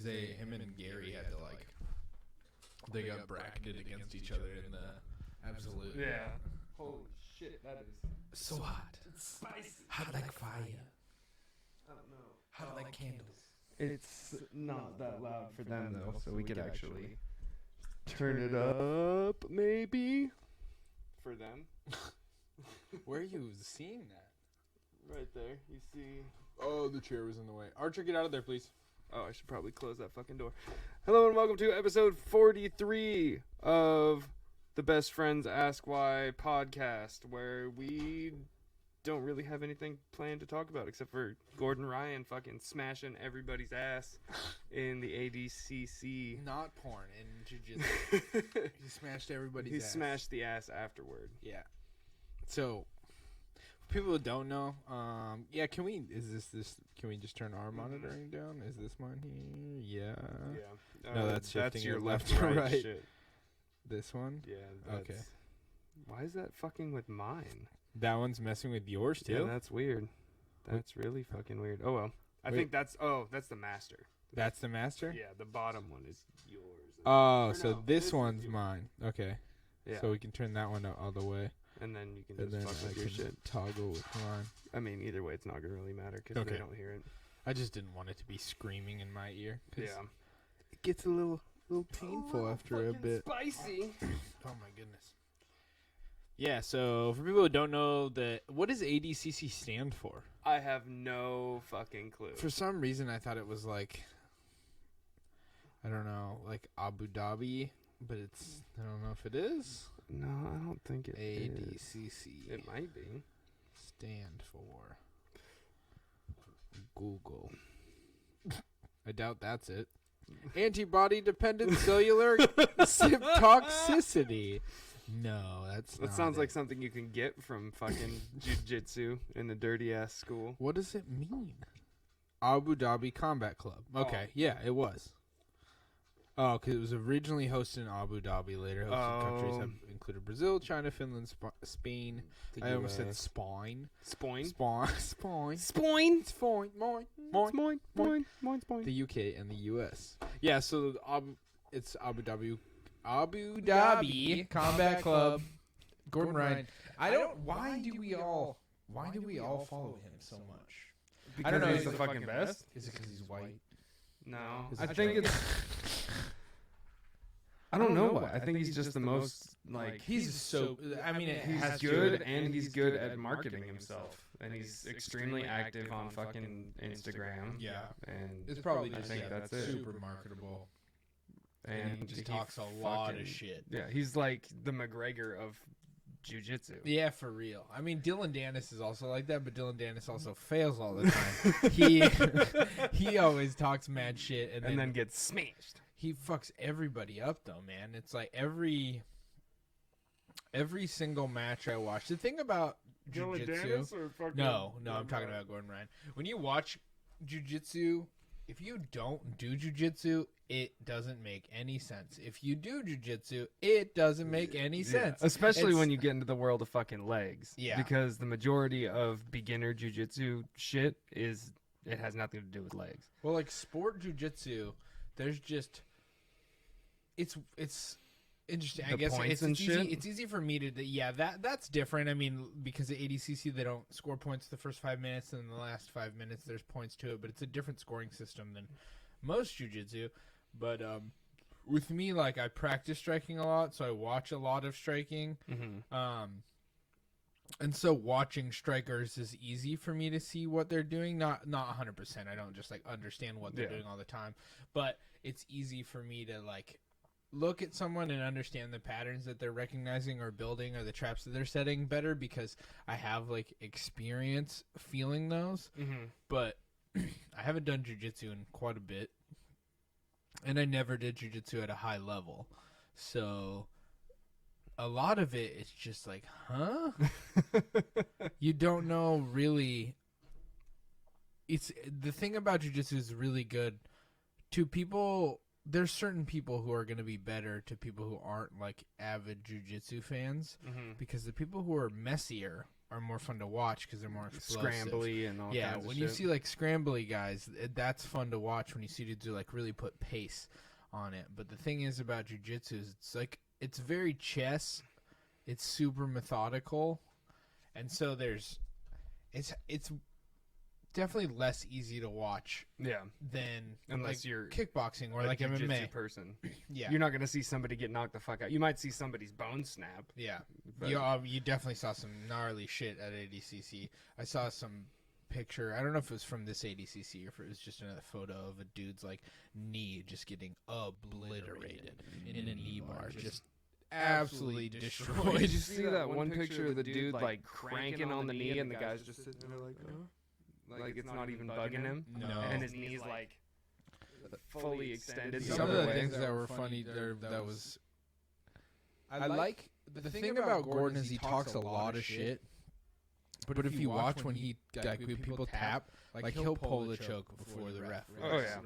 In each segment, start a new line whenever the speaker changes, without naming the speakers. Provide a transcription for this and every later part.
because him and Gary had to they got bracketed against each other in the absolute.
Yeah. Holy shit, that is
so hot.
It's spicy.
Hot like fire.
I don't know.
Hot like candles.
It's not that loud for them though, so we could actually turn it up, maybe. For them.
Where are you seeing that?
Right there. You see.
Oh, the chair was in the way. Archer, get out of there, please.
Oh, I should probably close that fucking door. Hello and welcome to episode 43 of the Best Friends Ask Why podcast, where we don't really have anything planned to talk about except for Gordon Ryan fucking smashing everybody's ass in the ADCC.
Not porn, in jiu-jitsu. He smashed everybody's ass.
He smashed the ass afterward.
Yeah. So, for people who don't know, can we just turn our monitoring down? Is this mine here? Yeah.
Yeah.
No, that's shifting
your
it
left
left
to
to
right.
right.
Shit.
This one?
Yeah.
Okay.
Why is that fucking with mine?
That one's messing with yours too?
Yeah, that's weird. That's really fucking weird. Oh well. I think that's the master.
That's the master?
Yeah, the bottom one is yours.
Oh,
Or
so
no,
this
is
one's
yours.
mine. Okay.
Yeah.
So we can turn that one all the way.
And then you can
And
just
then
fuck
I
with your
can
shit.
toggle with mine.
I mean, either way, it's not gonna really matter because
Okay.
they don't hear it.
I just didn't want it to be screaming in my ear. 'Cause
Yeah.
it gets a little painful after a bit.
Spicy.
Oh my goodness. Yeah, so for people who don't know, what does ADCC stand for?
I have no fucking clue.
For some reason, I thought it was like, I don't know, like Abu Dhabi, but I don't know if it is.
No, I don't think it is.
ADCC.
It might be.
Stand for Google. I doubt that's it. Antibody-dependent cellular toxicity. No, that's not
That sounds
it.
like something you can get from fucking jiu-jitsu in the dirty-ass school.
What does it mean? Abu Dhabi Combat Club. Okay, yeah, it was. Oh, because it was originally hosted in Abu Dhabi. Later hosted countries have included Brazil, China, Finland, Spain. I almost said spine.
Spoin?
Spawn. Spine.
Spoin?
Spine. Moin.
Moin. Moin. Moin. Spoin.
The UK and the US. Yeah, so it's Abu Dhabi. Abu
Dhabi Combat Club. Gordon Ryan. Why do we all follow him so much?
Because
I don't know.
he's the fucking best?
Is it because he's white?
No.
Is
I
it
think
Drake?
it's... I don't know why. I think he's just the most, like...
He's so. I mean, it
He's
has
good,
to.
and he's good at marketing himself. And he's extremely active on fucking Instagram.
Yeah.
And
It's probably
I
just
think that's it.
super marketable.
And he just talks a lot of shit.
Yeah, he's like the McGregor of jiu-jitsu.
Yeah, for real. I mean, Dylan Dennis is also like that, but Dylan Dennis also fails all the time. he always talks mad shit
And then gets smashed.
he fucks everybody up though, man. It's like every single match I watch. The thing about jiu-jitsu, no, I'm talking about Gordon Ryan. When you watch jiu-jitsu, if you don't do jiu-jitsu, it doesn't make any sense. If you do jiu-jitsu, it doesn't make any sense.
Especially when you get into the world of fucking legs.
Yeah.
Because the majority of beginner jiu-jitsu shit it has nothing to do with legs.
Well, like sport jiu-jitsu, there's just it's interesting. I
The
guess
points
it's
and
easy.
shit?
It's easy for me to that's different. I mean, because at ADCC they don't score points the first 5 minutes, and in the last 5 minutes there's points to it. But it's a different scoring system than most jiu-jitsu. But with me, like I practice striking a lot, so I watch a lot of striking.
Mm-hmm.
And so watching strikers is easy for me to see what they're doing. Not 100%. I don't just like understand what they're doing all the time, but it's easy for me to like look at someone and understand the patterns that they're recognizing or building or the traps that they're setting better because I have like experience feeling those.
Mm-hmm.
But I haven't done jiu-jitsu in quite a bit, and I never did jiu-jitsu at a high level, so a lot of it is just like, huh? You don't know really. It's the thing about jiu-jitsu is really good to people. There's certain people who are going to be better to people who aren't like avid jiu-jitsu fans,
Mm-hmm.
because the people who are messier are more fun to watch because they're more explosive.
Scrambly and all
Yeah,
kinds of
when
shit.
you see like scrambly guys, that's fun to watch. When you see dudes who like really put pace on it. But the thing is about jiu-jitsu is it's very chess. It's super methodical, and so it's definitely less easy to watch
Yeah,
than
unless
like
you're
kickboxing or
a
like
jiu-jitsu
MMA.
person.
Yeah,
You're not going to see somebody get knocked the fuck out. You might see somebody's bone snap.
yeah.
But
You definitely saw some gnarly shit at ADCC. I saw some picture. I don't know if it was from this ADCC or if it was just another photo of a dude's like knee just getting obliterated in a knee bar, just absolutely destroyed.
Did you see that one picture of the dude like cranking on the knee and the guy's just sitting there like it's not even bugging him?
No.
And his knee's like fully extended.
Some
the
of
other
the
way.
things that were funny there, that was. I like the thing about Gordon is he talks a lot of shit, but if you watch when he like when people tap, like he'll pull the choke before the ref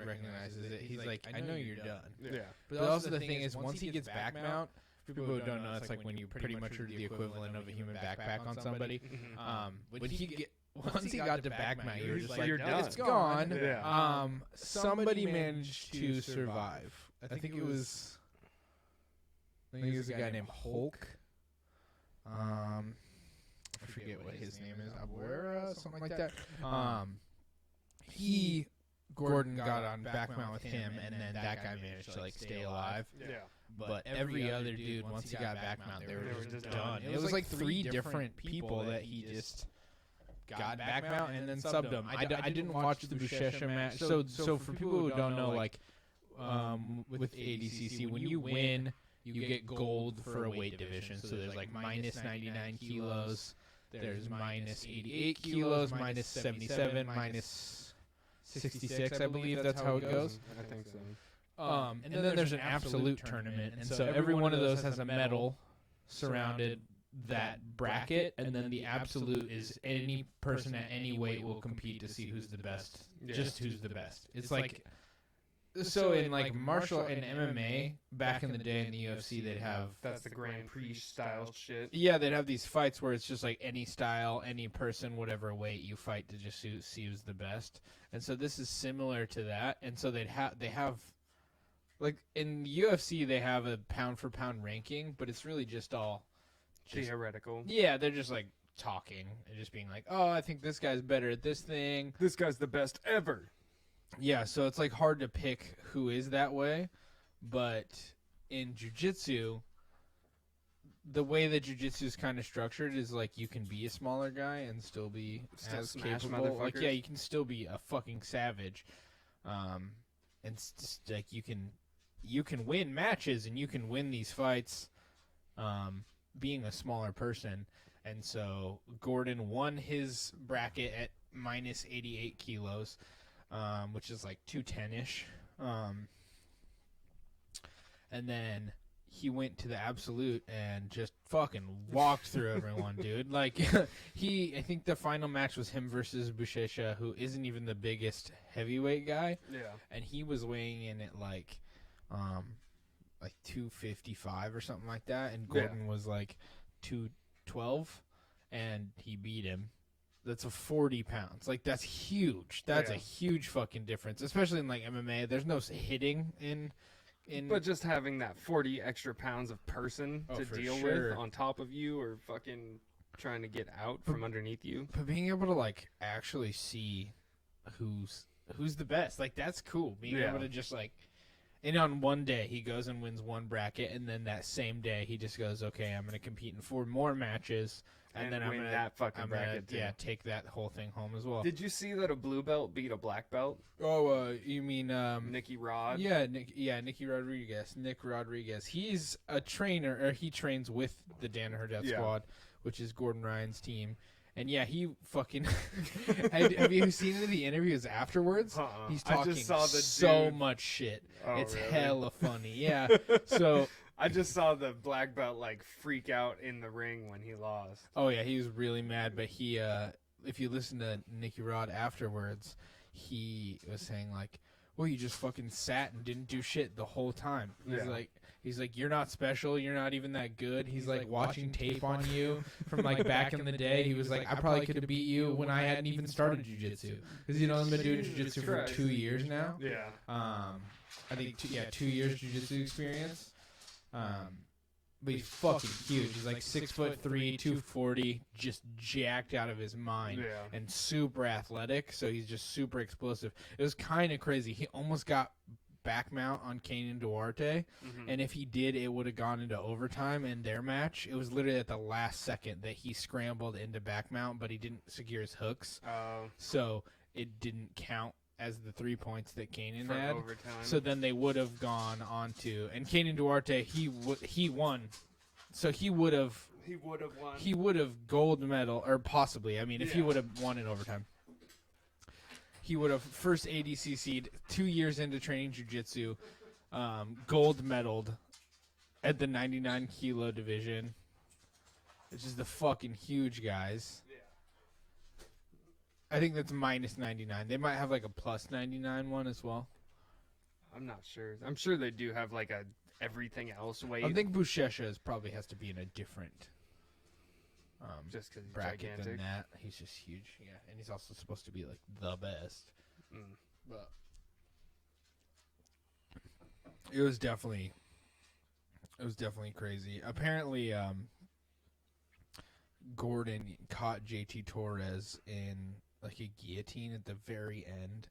recognizes it. He's like, I know you're done.
Yeah.
But also the thing is, once he gets back mount, for people who don't know, it's like when you pretty much are the equivalent of a human backpack on somebody. Once he got to back mount, you're just like,
you're done.
it's gone.
Yeah.
Somebody managed to survive. I think it was a guy named Hulk. I forget what his name is. Abuera, something like that. Gordon got on back mount with him, and then that guy managed to like stay alive.
Yeah.
But every other dude, once he got back mount, they were just done. It was like 3 different people that he just got back mount and then subbed them. I didn't watch the Buchecha match. So for people who don't know, like with ADCC, when you win, you get gold for a weight division. So there's like minus 99 kilos, there's minus 88 kilos, minus 77, minus 66, I believe that's how it goes.
I think so.
And then there's an absolute tournament, and so every one of those has a medal surrounded that bracket, and then the absolute is any person at any weight will compete to see who's the best, just who's the best. It's like, so in like martial and MMA back in the day in the UFC, they'd have
That's the Grand Prix style shit.
yeah, they'd have these fights where it's just like any style, any person, whatever weight you fight to just see who's the best. And so this is similar to that. And so they have like in the UFC they have a pound for pound ranking, but it's really just all
Theoretical.
yeah, they're just like talking and just being like, oh, I think this guy's better at this thing.
This guy's the best ever.
Yeah, so it's like hard to pick who is that way, but in jiu-jitsu, the way that jiu-jitsu is kind of structured is like you can be a smaller guy and still be
Still
as
smash
capable. Like
motherfuckers.
yeah, you can still be a fucking savage, and it's just like you can win matches and you can win these fights, being a smaller person. And so Gordon won his bracket at minus 88 kilos. Which is like 210-ish. And then he went to the absolute and just fucking walked through everyone, dude. Like, I think the final match was him versus Buchecha, who isn't even the biggest heavyweight guy.
Yeah.
And he was weighing in at like 255 or something like that. And Gordon was like 212, and he beat him. That's a 40 pounds. Like, that's huge. That's a huge fucking difference, especially in like MMA. There's no hitting in.
But just having that 40 extra pounds of person to
for
deal
sure.
with on top of you, or fucking trying to get out from underneath you.
But being able to like actually see who's the best, like that's cool. Being able to just like, and on one day he goes and wins one bracket, and then that same day he just goes, okay, I'm gonna compete in 4 more matches. And then
win that fucking bracket too.
take that whole thing home as well.
Did you see that a blue belt beat a black belt?
Oh, you mean
Nicky Rod?
Yeah, Nicky Rodriguez. Nick Rodriguez. He's a trainer, or he trains with the Danaher Death Squad, which is Gordon Ryan's team. And yeah, he fucking. have you seen any of the interviews afterwards? He's talking
I just saw the
so
dude.
much shit.
Oh,
it's
really?
hella funny. Yeah. So.
I just saw the black belt like freak out in the ring when he lost.
Oh yeah, he was really mad. But he, if you listen to Nicky Rod afterwards, he was saying like, "Well, you just fucking sat and didn't do shit the whole time." He's
Yeah.
like,
He's like, you're not special. You're not even that good. He's like watching tape on you from like back in the day. He was like, I probably could have beat you when I hadn't even started jiu-jitsu. Because, you know, I've been doing jiu-jitsu for 2 years now.
Yeah.
I think, 2 years jiu-jitsu experience. But he's fucking huge. He's like 6'3", 240, just jacked out of his mind.
Yeah.
And super athletic, so he's just super explosive. It was kind of crazy. He almost got back mount on Kenan Duarte, and if he did, it would have gone into overtime in their match. It was literally at the last second that he scrambled into back mount, but he didn't secure his hooks, so it didn't count as the 3 points that Kenan
For
had.
overtime.
So then they would have gone on to, and Kenan Duarte, he won, so he would have
won.
He would have gold medal, or possibly. I mean, if he would have won in overtime, he would have first ADCC'd 2 years into training jiu-jitsu, gold medaled at the 99 kilo division, which is the fucking huge guys.
Yeah.
I think that's minus 99. They might have like a plus 99 one as well.
I'm not sure. I'm sure they do have like a everything else weight.
I think Buchecha probably has to be in a different
just because he's
bracket
gigantic.
than that. He's just huge, yeah, and he's also supposed to be like the best. But it was definitely crazy. Apparently, Gordon caught JT Torres in like a guillotine at the very end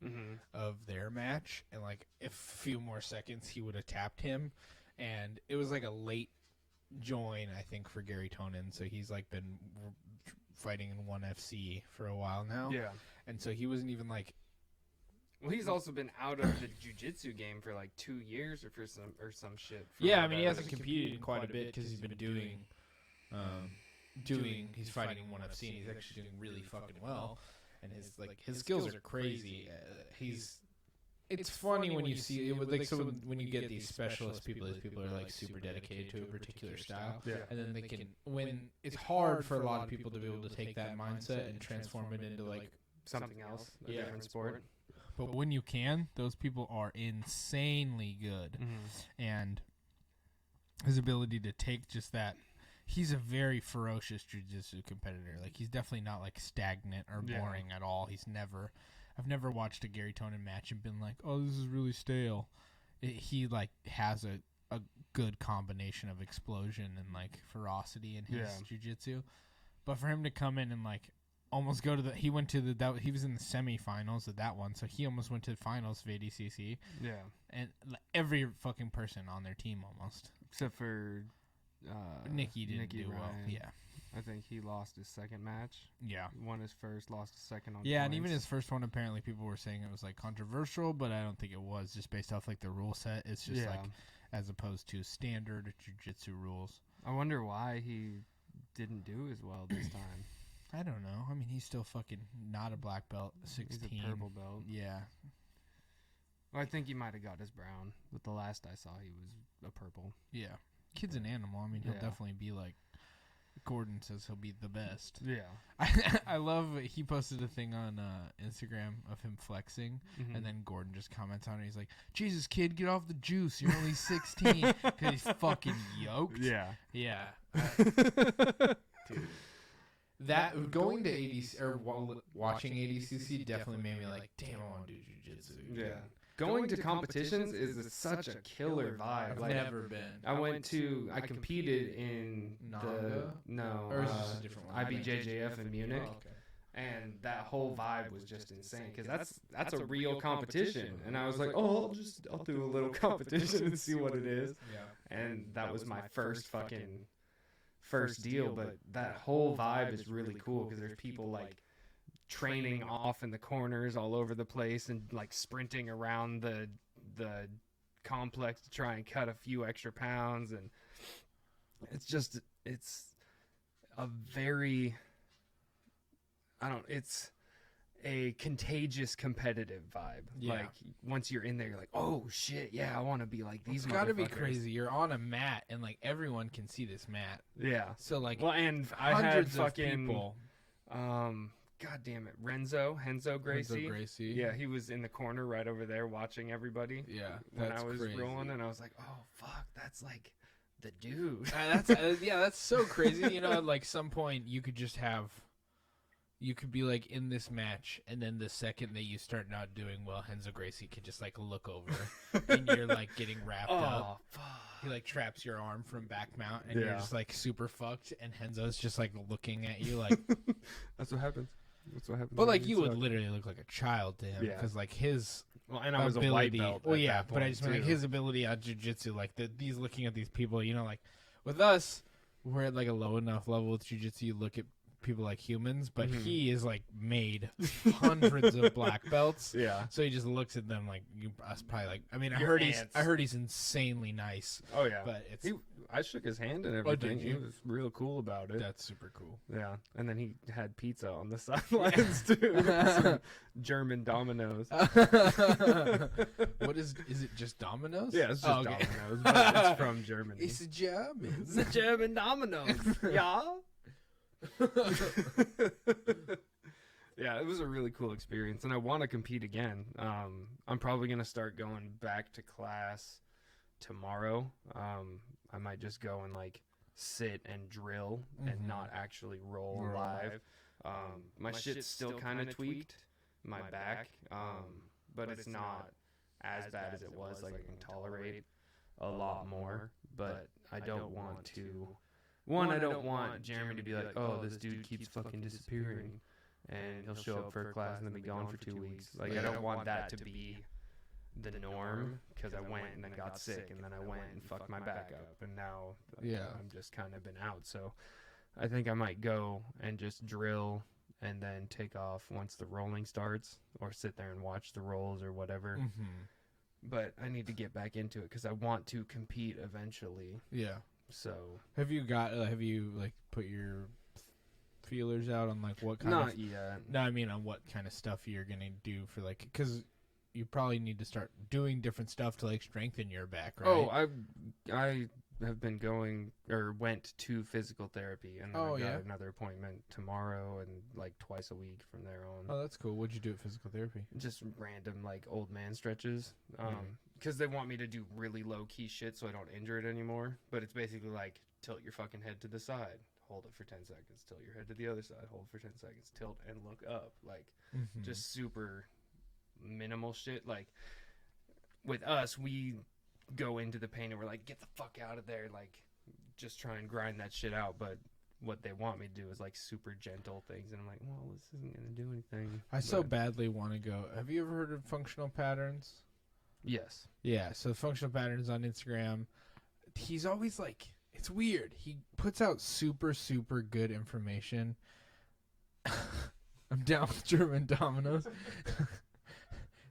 of their match, and like a few more seconds he would have tapped him, and it was like a late join, I think, for Gary Tonin. So he's like been fighting in 1FC for a while now.
Yeah.
And so he wasn't even like.
Well, he's also been out of the jiu-jitsu game for like 2 years or some shit.
Yeah, I mean he hasn't competed quite a bit because he's been doing. He's fighting in 1FC and he's actually doing really fucking well, and his skills are crazy. It's funny when you see it with like when you get these specialist people, these people are like super dedicated to a particular style, and then they can when it's hard for a lot of people to be able to take that mindset and transform it into like
something else, a different sport.
But when you can, those people are insanely good, and his ability to take just that. He's a very ferocious jiu-jitsu competitor. Like, he's definitely not, like, stagnant or boring at all. I've never watched a Gary Tonin match and been like, oh, this is really stale. He, like, has a good combination of explosion and, like, ferocity in his jiu-jitsu. But for him to come in and, like, almost go to he was in the semifinals of that one, so he almost went to the finals of ADCC.
Yeah.
And every fucking person on their team almost.
Except for...
Nicky didn't do well. Yeah.
I think he lost his second match.
Yeah.
Won his first, lost his second on
Yeah,
points.
and even his first one, apparently people were saying it was like controversial, but I don't think it was, just based off like the rule set. It's just like as opposed to standard jiu-jitsu rules.
I wonder why he didn't do as well this time.
I don't know. I mean, he's still fucking not a black belt, 16.
He's a purple belt.
Yeah.
Well, I think he might have got his brown, but the last I saw he was a purple.
Yeah. Kid's an animal. I mean, he'll definitely be like Gordon says he'll be the best.
Yeah.
I love he posted a thing on Instagram of him flexing, and then Gordon just comments on it. He's like, Jesus, kid, get off the juice. You're only 16. Because he's fucking yoked.
Yeah.
Yeah.
Dude. That going to ADC or watching ADCC definitely made me like, damn, I want to do jiu-jitsu.
Yeah. Going to competitions is such a killer vibe.
I've never been.
I competed in
Naga?
or
is this a different one?
IBJJF in Munich.
Oh, okay.
And that whole vibe was just insane because that's a real competition. And I was like, oh, I'll do a little competition and see what it is.
Yeah.
And that was my first deal. But that whole vibe is really cool because there's people like training off in the corners all over the place and like sprinting around the complex to try and cut a few extra pounds, and it's a very it's a contagious competitive vibe.
Yeah.
Like once you're in there, you're like, oh shit, yeah, I want to be like these.
It's got to be
motherfuckers.
crazy. You're on a mat, and like everyone can see this mat.
Yeah.
So like,
Well, and I had
hundreds of
fucking
people.
God damn it, Renzo Gracie.
Gracie.
Yeah, he was in the corner right over there watching everybody.
Yeah,
when
that's
I was
crazy.
rolling, and I was like, oh fuck, that's like the dude.
That's so crazy. You know, at like some point you could be like in this match, and then the second that you start not doing well, Renzo Gracie can just like look over, and you're like getting wrapped up.
Fuck.
He like traps your arm from back mount, and you're just like super fucked, and Henzo's just like looking at you like.
That's what happens. That's what happens.
But like you would literally look like a child to him,
Yeah.
because like his.
Well, and I was
ability,
a white belt.
well,
at
yeah,
that
but I
point,
just mean like
too.
his ability at jiu-jitsu, like these looking at these people, you know, like with us, we're at like a low enough level with jiu-jitsu. You look at people like humans, but
Mhm.
he is like made hundreds of black belts.
Yeah.
So he just looks at them like us, probably like. I mean, I
Your
heard
ants.
he's insanely nice,
Oh yeah.
but it's
I shook his hand and
Oh,
everything.
did
He
you?
was real cool about it.
that's super cool.
Yeah, and then he had pizza on the sidelines too. Some German Domino's.
What is it? Just Domino's?
Yeah, it's just
Oh, okay.
Domino's, but it's from Germany.
It's German.
It's the German Domino's. Yeah. Yeah, it was a really cool experience, and I want to compete again. I'm probably gonna start going back to class tomorrow. I might just go and like sit and drill and
Mhm.
not actually roll
Roll
live. My shit's still kind of tweaked, my back, but it's not as bad as it was. Like I can tolerate a lot more, but I don't want to. One, I don't want Jeremy to be like, oh, this dude keeps fucking disappearing, and he'll show up for a class and then be gone for 2 weeks. Like, I don't want that to be the norm, because I went and then got sick, and then I went and fucked my back up, and now
Yeah.
I'm just kind of been out. So I think I might go and just drill and then take off once the rolling starts, or sit there and watch the rolls or whatever.
Mm-hmm.
But I need to get back into it because I want to compete eventually.
Yeah.
So
Have you like put your feelers out on like what kind of?
not yet.
No, I mean on what kind of stuff you're gonna do for like, because you probably need to start doing different stuff to like strengthen your back, right?
Oh, I have been going or went to physical therapy, and then
Oh,
I've got
yeah?
another appointment tomorrow and like twice a week from there on.
Oh, that's cool. What'd you do at physical therapy?
Just random like old man stretches, because they want me to do really low key shit so I don't injure it anymore. But it's basically like tilt your fucking head to the side, hold it for 10 seconds, tilt your head to the other side, hold for 10 seconds, tilt and look up, like
Mm-hmm.
just super minimal shit. Like with us, we go into the pain and we're like, get the fuck out of there, like just try and grind that shit out. But what they want me to do is like super gentle things, and I'm like, well, this isn't gonna do anything.
I so
But-
badly want to go. Have you ever heard of functional patterns?
Yes.
Yeah, so functional patterns on Instagram. He's always like, it's weird. He puts out super, super good information. I'm down with German Dominoes.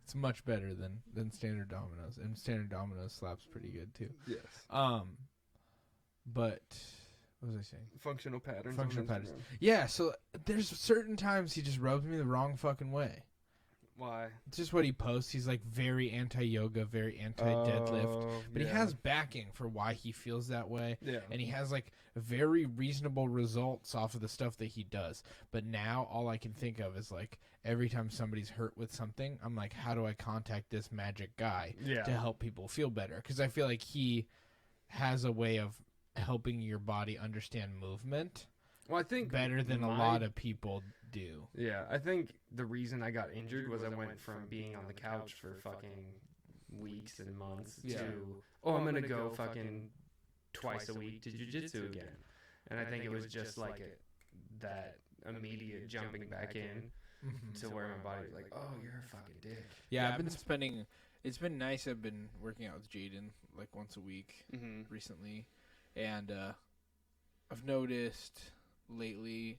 It's much better than standard Dominoes, and standard Dominoes slaps pretty good too.
Yes.
But what was I saying?
Functional patterns.
Functional
on
patterns.
Instagram.
Yeah, so there's certain times he just rubs me the wrong fucking way.
Why?
It's just what he posts. He's like very anti-yoga, very anti-deadlift.
Oh,
But
yeah.
he has backing for why he feels that way.
Yeah.
And he has like very reasonable results off of the stuff that he does. But now all I can think of is like every time somebody's hurt with something, I'm like, how do I contact this magic guy
Yeah.
to help people feel better? Because I feel like he has a way of helping your body understand movement
Well, I think
better than a lot of people do.
Yeah, I think the reason I got injured was I went from being on the couch for fucking weeks and months
Yeah.
to, oh, I'm gonna go fucking twice a week to jiu-jitsu again. And I think it was just like that immediate jumping back in to where my body was like, oh, you're a fucking dick.
Yeah, I've been spending. It's been nice. I've been working out with Jaden like once a week
Mm-hmm.
recently, and I've noticed lately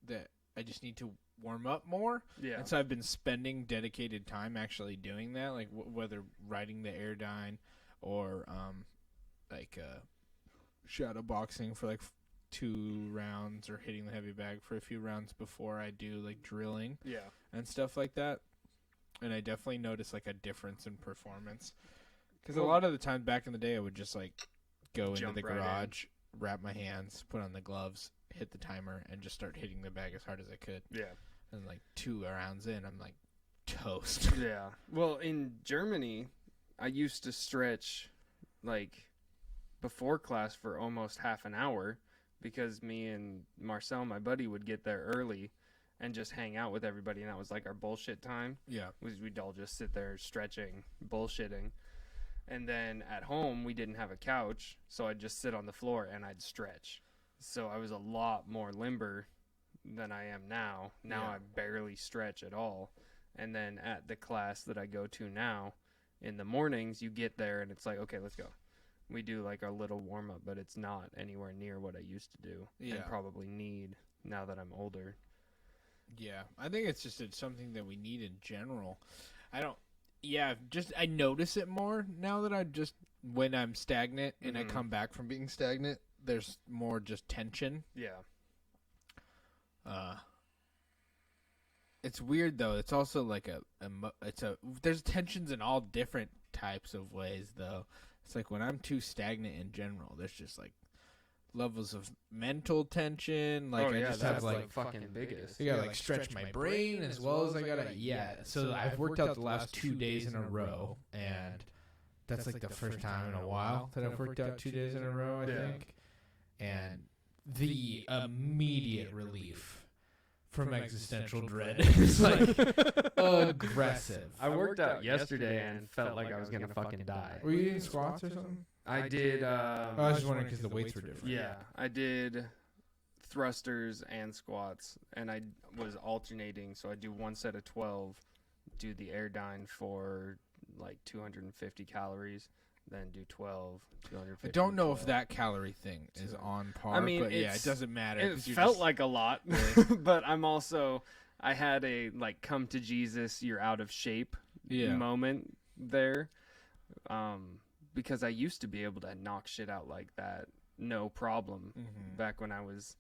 that I just need to warm up more.
Yeah.
And so I've been spending dedicated time actually doing that, like whether riding the Airdyne or shadow boxing for like 2 rounds, or hitting the heavy bag for a few rounds before I do like drilling
Yeah.
and stuff like that. And I definitely noticed like a difference in performance. Because a
Well-
lot of the time back in the day, I would just like go into
Jump
the
right in.
garage, wrap my hands, put on the gloves, hit the timer, and just start hitting the bag as hard as I could.
Yeah.
And like 2 rounds in, I'm like toast.
Yeah. Well, in Germany, I used to stretch like before class for almost half an hour because me and Marcel, my buddy, would get there early and just hang out with everybody, and that was like our bullshit time.
Yeah.
We'd all just sit there stretching, bullshitting. And then at home, we didn't have a couch, so I'd just sit on the floor and I'd stretch. So I was a lot more limber than I am now. Now
Yeah.
I barely stretch at all. And then at the class that I go to now, in the mornings, you get there and it's like, okay, let's go. We do like a little warm up, but it's not anywhere near what I used to do
Yeah.
and probably need now that I'm older.
Yeah, I think it's something that we need in general. I notice it more now that when I'm stagnant and I
Mhm.
come back from being stagnant, there's more just tension.
Yeah.
It's weird though. It's also like there's tensions in all different types of ways though. It's like when I'm too stagnant in general, there's just like levels of mental tension. Like I just have
that's
like
the fucking biggest.
I gotta like stretch my brain as well as I gotta So I've worked out the last 2 days in a row, and that's like the first time in a while that I've worked out 2 days in a row, I think. And the immediate relief from existential dread is like aggressive.
I worked out yesterday and felt like I was gonna fucking die.
Were you doing squats or something?
I did.
I was just wondering because the weights were different.
Yeah, I did thrusters and squats, and I was alternating. So I do one set of 12, do the Airdyne for like 250 calories, then do 12, 250.
I don't know if
12.
that calorie thing is on par.
I mean,
but yeah, it
it's-
doesn't matter.
It
'cause you're
felt
just-
like a lot, but I had a like come to Jesus, you're out of shape moment there, because I used to be able to knock shit out like that, no problem,
Mhm.
back when I was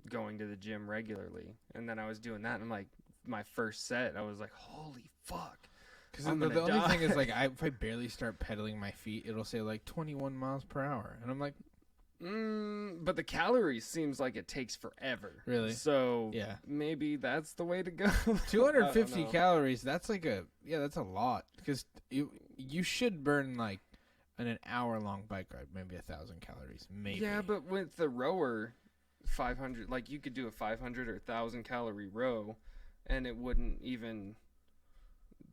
going to the gym regularly, and then I was doing that, and I'm like, my first set, I was like, holy fuck.
Because
I'm
the
gonna
only thing is
die.
like if I barely start pedaling my feet, it'll say like 21 miles per hour, and I'm like,
But the calories seems like it takes forever.
Really?
So
yeah,
maybe that's the way to go.
250
I don't know.
calories. That's like that's a lot. Because you should burn like in an hour-long bike ride, maybe 1,000 calories, maybe.
Yeah, but with the rower, 500, like you could do a 500 or 1,000 calorie row, and it wouldn't even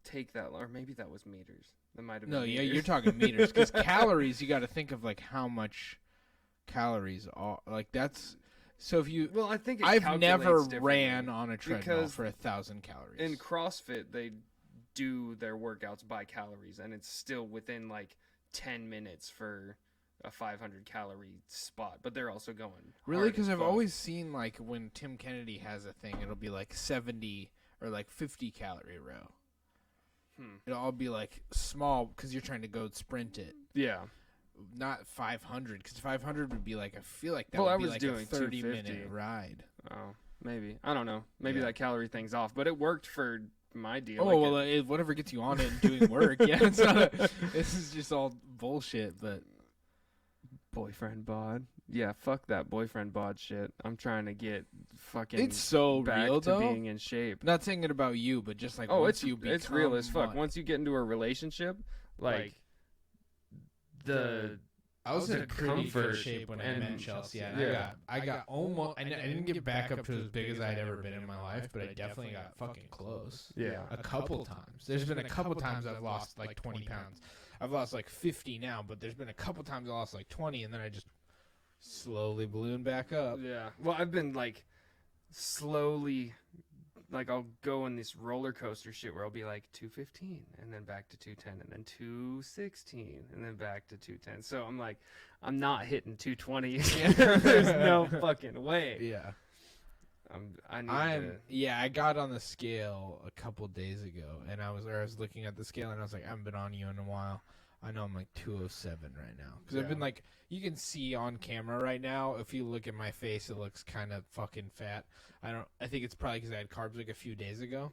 take that long. Or maybe that was meters. That might have been
No, yeah,
meters.
you're talking meters. Because calories, you got to think of like how much calories are. Like that's so if you.
Well, I think it
I've
calculates
never
differently.
ran on a treadmill
because
for 1,000 calories.
In CrossFit, they do their workouts by calories, and it's still within like 10 minutes for a 500 calorie spot, but they're also going
Really?
hard
Because
as
I've
fuck.
always seen like when Tim Kennedy has a thing, it'll be like 70 or like 50 calorie row. It'll all be like small because you're trying to go sprint it.
Yeah.
Not 500 because 500 would be like I feel like that
Well, I
would be
was
like
doing
a 30-minute
250.
ride.
Oh, maybe. I don't know. Maybe
Yeah.
that calorie thing's off, but it worked for my deal.
Oh
Like
well, whatever gets you on it and doing work. Yeah, it's not. This is just all bullshit. But
boyfriend bod. Yeah, fuck that boyfriend bod shit. I'm trying to get fucking
it's so
back
real
to
though.
being in shape.
Not saying it about you, but just like
Oh,
once
it's
you become
it's real as fuck.
one-
Once you get into a relationship, like the
I was in pretty
comfort
good shape when I
and-
met Chelsea. And
yeah.
I got almost. I didn't get back up to as big as I'd ever been in my life, but I definitely got fucking close.
yeah.
A couple times. There's been a couple times I've lost like 20 pounds. I've lost like 50 now, but there's been a couple times I lost like 20, and then I just slowly balloon back up.
Yeah. Well, I've been like slowly, like I'll go in this roller coaster shit where I'll be like 215 and then back to 210 and then 216 and then back to 210. So I'm like, I'm not hitting 220. There's no fucking way.
Yeah.
I need to.
I got on the scale a couple days ago, and I was looking at the scale, and I was like, I haven't been on you in a while. I know I'm like 207 right now because I've been
Yeah.
like, you can see on camera right now. If you look at my face, it looks kind of fucking fat. I think it's probably because I had carbs like a few days ago.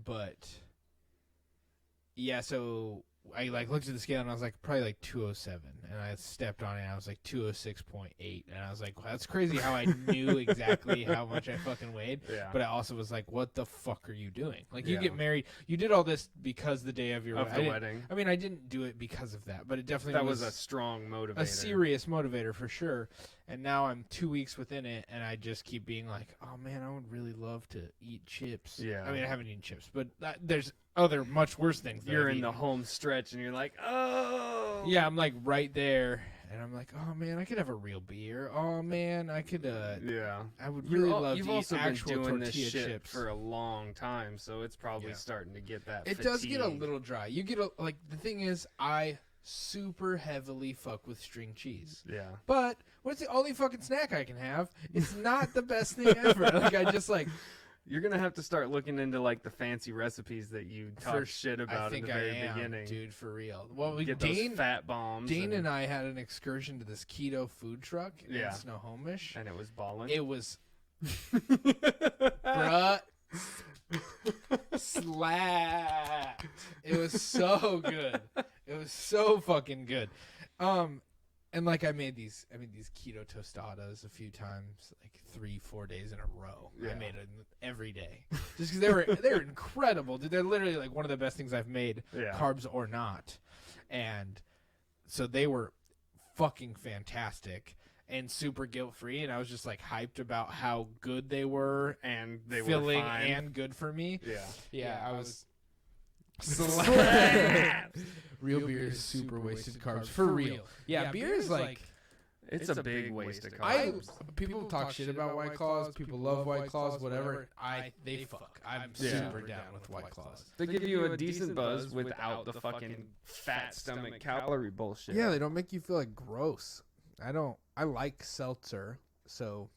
But yeah, so I like looked at the scale and I was like probably like 207, and I stepped on it, and I was like 206.8, and I was like, well, that's crazy how I knew exactly how much I fucking weighed.
Yeah.
But I also was like, what the fuck are you doing? Like, you
Yeah.
get married, you did all this because the day of your
Of the wedding.
I mean, I didn't do it because of that, but it definitely
That was a strong motivator.
a serious motivator for sure. And now I'm 2 weeks within it, and I just keep being like, oh man, I would really love to eat chips.
Yeah.
I mean, I haven't eaten chips, but there's other much worse things. That
You're
I've
in the
eaten.
home stretch, and you're like, oh.
Yeah, I'm like right there, and I'm like, oh man, I could have a real beer. Oh man, I could.
Yeah.
I would really love
You've
to eat
also been
actual
doing this
tortilla
shit
chips.
for a long time, so it's probably
Yeah.
starting to get that.
It does get a
fatigue.
little dry. You get like the thing is, I super heavily fuck with string cheese.
Yeah.
But what's the only fucking snack I can have? It's not the best thing ever. Like I just like
You're gonna have to start looking into like the fancy recipes that you talk shit
I
about in
think
the
I
very
am,
beginning.
dude, for real. Well,
Get
Dane
those fat bombs.
and I had an excursion to this keto food truck
Yeah.
in Snohomish.
and it was balling.
It was bruh slapped. It was so good. It was so fucking good. And like I made these keto tostadas a few times, like 3-4 days in a row.
Yeah.
I made them every day, just because they were incredible, dude. They're literally like one of the best things I've made,
Yeah.
carbs or not. And so they were fucking fantastic and super guilt free. And I was just like hyped about how good they were,
and they
filling
were fine.
and good for me.
Yeah.
Yeah, I was.
Slapped.
Real beer is super wasted carbs for real. Yeah, beer is like
It's a big waste of carbs.
people talk shit about White Claws. People love White Claws. Whatever. They fuck. I'm
Yeah.
super down with White Claws.
They give you a decent buzz without the fucking fat stomach calorie bullshit.
Yeah, they don't make you feel like gross. I like seltzer, so.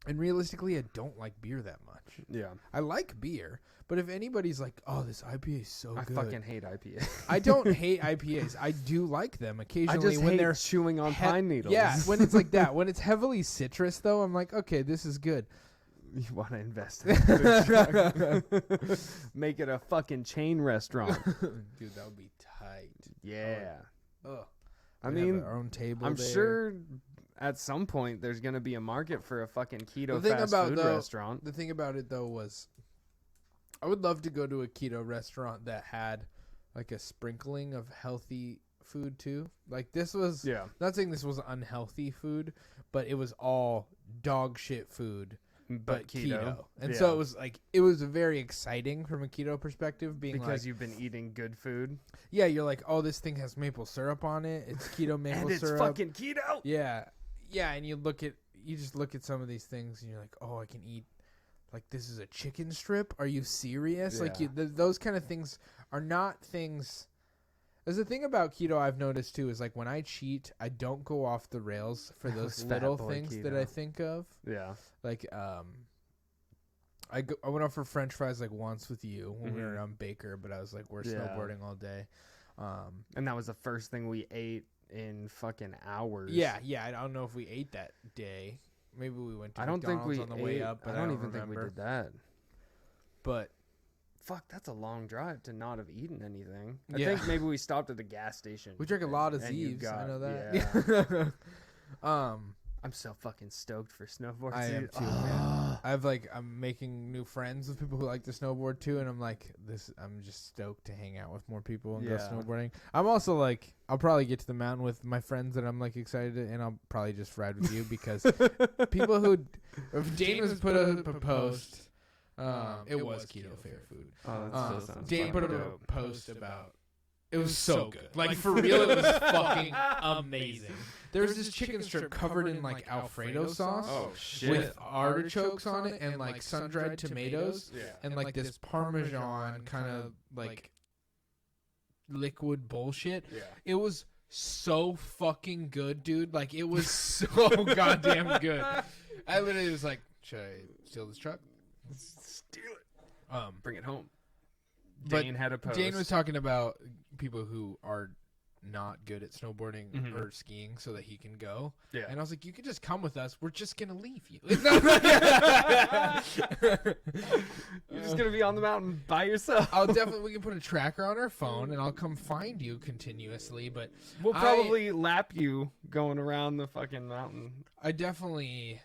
And realistically, I don't like beer that much.
Yeah.
I like beer, but if anybody's like, "Oh, this IPA is so
I
good,"
fucking hate IPA.
I don't hate IPAs. I do like them
I
occasionally
just
when
hate
they're
chewing on
he-
pine needles.
Yeah, when it's like that. When it's heavily citrus, though, I'm like, okay, this is good.
You want to invest in a food truck. Make it a fucking chain restaurant.
Dude, that would be tight.
Yeah.
Ugh.
I
We'd have
mean,
our own table.
I'm
there.
sure at some point there's going to be a market for a fucking keto
The thing
fast
about
food
though-
restaurant.
The thing about it though was, I would love to go to a keto restaurant that had like a sprinkling of healthy food too. Like this was.
Yeah.
Not saying this was unhealthy food, but it was all dog shit food. But keto. And so it was very exciting from a keto perspective, being
because
like,
you've been eating good food.
yeah, you're like, oh, this thing has maple syrup on it. It's keto maple
And it's
syrup.
fucking keto.
Yeah. Yeah, and you just look at some of these things and you're like, oh, I can eat, like, this is a chicken strip? Are you serious? Like,
Yeah.
those kind of things are not things. There's a thing about keto I've noticed, too, is, like, when I cheat, I don't go off the rails for those
Fat
little
boy
things that
keto.
I think of.
Yeah.
Like, I went out for French fries, like, once with you when we were on Baker, but I was like, we're
Yeah.
snowboarding all day.
And that was the first thing we ate in fucking hours.
Yeah, I don't know if we ate that day. Maybe we went to
I don't think
McDonald's
we
on the
ate.
way up, but
I don't even think
remember.
we did that.
But
Fuck, that's a long drive to not have eaten anything. I
Yeah.
think maybe we stopped at the gas station.
we drank a lot of
and you
Zeeves. I
got-
know
yeah.
that.
I'm so fucking stoked for snowboards.
I am
dude.
too, man. I'm making new friends with people who like to snowboard too, and I'm like, I'm just stoked to hang out with more people and go
Yeah.
snowboarding. I'm also like, I'll probably get to the mountain with my friends that I'm like excited to, and I'll probably just ride with you because people who, if Dane was put up a post, it was keto fair food.
Oh, that still sounds
Dane put
fucking
up a
dope.
post about. It was so good. Like, for real, it was fucking amazing. There was this chicken strip covered in, like, Alfredo sauce
Oh shit.
with artichokes on it and, like, sun-dried tomatoes
yeah.
and, like, this Parmesan kind of, like, liquid bullshit.
Yeah.
It was so fucking good, dude. Like, it was so goddamn good. I literally was like, should I steal this truck?
Steal it. Bring it home.
But
Dane had a post.
Dane was talking about people who are not good at snowboarding
Mhm.
or skiing so that he can go.
Yeah.
And I was like, you can just come with us. We're just gonna leave you.
You're just gonna be on the mountain by yourself.
I'll definitely we can put a tracker on our phone and I'll come find you continuously. But
We'll probably lap you going around the fucking mountain.
I definitely,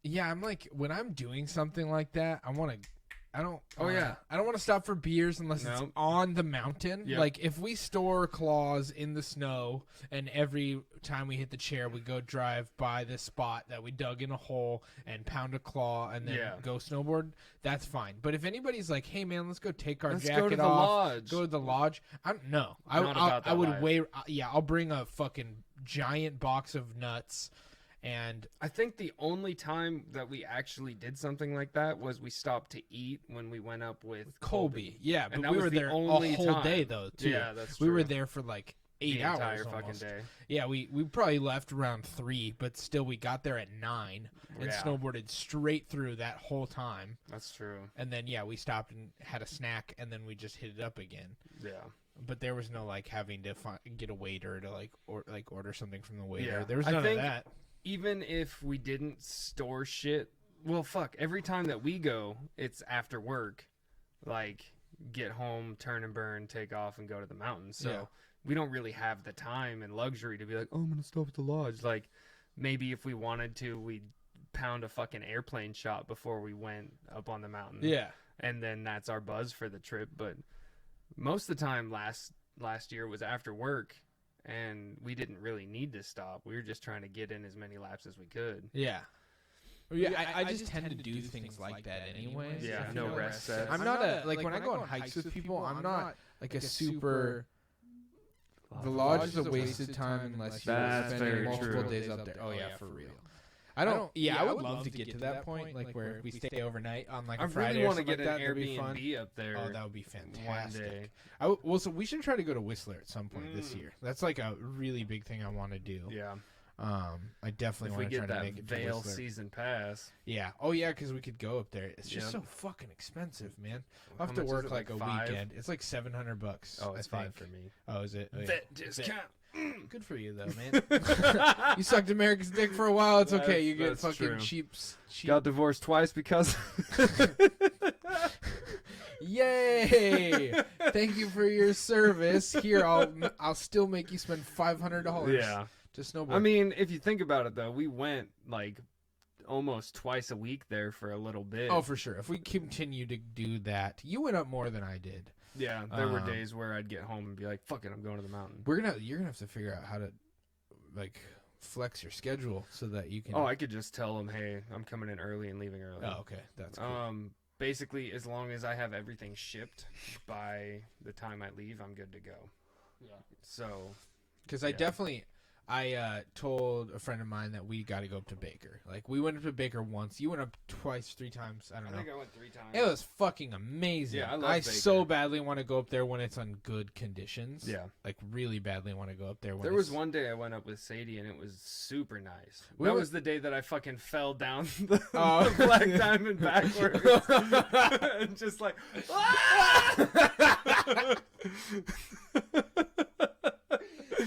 yeah, I'm like when I'm doing something like that, I want to. I don't want to stop for beers unless it's
Nope.
on the mountain.
Yep.
Like if we store claws in the snow and every time we hit the chair we go drive by this spot that we dug in a hole and pound a claw and then
Yeah.
go snowboard, that's fine. But if anybody's like, "Hey man, let's go take our
Let's
jacket
go to the
off,
lodge.
go to the lodge," I
Not about
I
that
would
life.
wait. I'll bring a fucking giant box of nuts. And
I think the only time that we actually did something like that was we stopped to eat when we went up with
Colby, yeah,
And
but
that
we
was
were
the
there
only
a whole
time.
day though too.
Yeah, that's
We were
true.
there for like 8
the
hours
entire
almost.
fucking day.
Yeah, we probably left around 3, but still we got there at 9 and
Yeah.
snowboarded straight through that whole time.
That's true.
And then we stopped and had a snack and then we just hit it up again.
Yeah.
But there was no like having to get a waiter to order something from the waiter.
Yeah.
There was
I
none
think-
of that.
Even if we didn't store shit, well, fuck. Every time that we go, it's after work. Like, get home, turn and burn, take off, and go to the mountains. So
Yeah.
we don't really have the time and luxury to be like, oh, I'm gonna stop at the lodge. Like, maybe if we wanted to, we'd pound a fucking airplane shot before we went up on the mountain.
Yeah.
And then that's our buzz for the trip. But most of the time last year was after work, and we didn't really need to stop. We were just trying to get in as many laps as we could.
Yeah. Yeah, I just tend to do things like that anyways.
Yeah,
I
no
feel
rest sets.
I'm not a like when I go on hikes with people, I'm not like a super. The lodge is a wasted time unless you're
That's very
spending multiple
true.
days up there. Oh yeah, for real. I don't. Yeah, I would love to get to that point, like where we stay overnight on like
I
a Friday
really
or
want to
something
get
like
an
that. That'd be fun.
Airbnb up there.
Oh, that would be
one
fantastic.
day.
Well, so we should try to go to Whistler at some point this year. That's like a really big thing I want to do.
Yeah.
I definitely
If we
want to try
get
to make
that
it to
Vail
Whistler.
season pass,
Yeah. Oh yeah, because we could go up there. It's just
Yep.
so fucking expensive, man.
How
I'll have to
much is
work
it,
like a
$5?
weekend. It's like $700.
oh, it's
I
$5
think.
for me.
Oh, is it? Oh, yeah.
Vet discount.
Good for you though, man. You sucked America's dick for a while. It's okay. You get
That's
fucking
true.
cheap.
Got divorced twice because.
Yay! Thank you for your service. Here, I'll still make you spend $500.
Yeah.
To snowboard.
I mean, if you think about it, though, we went like almost twice a week there for a little bit.
oh, for sure. If we continue to do that, you went up more than I did.
yeah. There were
Um,
days where I'd get home and be like, "Fuck it, I'm going to the mountain."
You're gonna have to figure out how to like flex your schedule so that you can.
Oh, I could just tell them, "Hey, I'm coming in early and leaving early."
Oh, okay, that's cool.
Basically, as long as I have everything shipped by the time I leave, I'm good to go.
Yeah.
So
Because I told a friend of mine that we got to go up to Baker. Like we went up to Baker once. You went up twice, 3 times. I don't know.
I went 3 times.
It was fucking amazing.
Yeah, I love Baker.
so badly want to go up there when it's on good conditions.
Yeah.
Like really badly want to go up there when
There
it's...
was one day I went up with Sadie and it was super nice.
We
That
were-
was the day that I fucking fell down the,
Oh.
the Black Diamond backwards. And just like,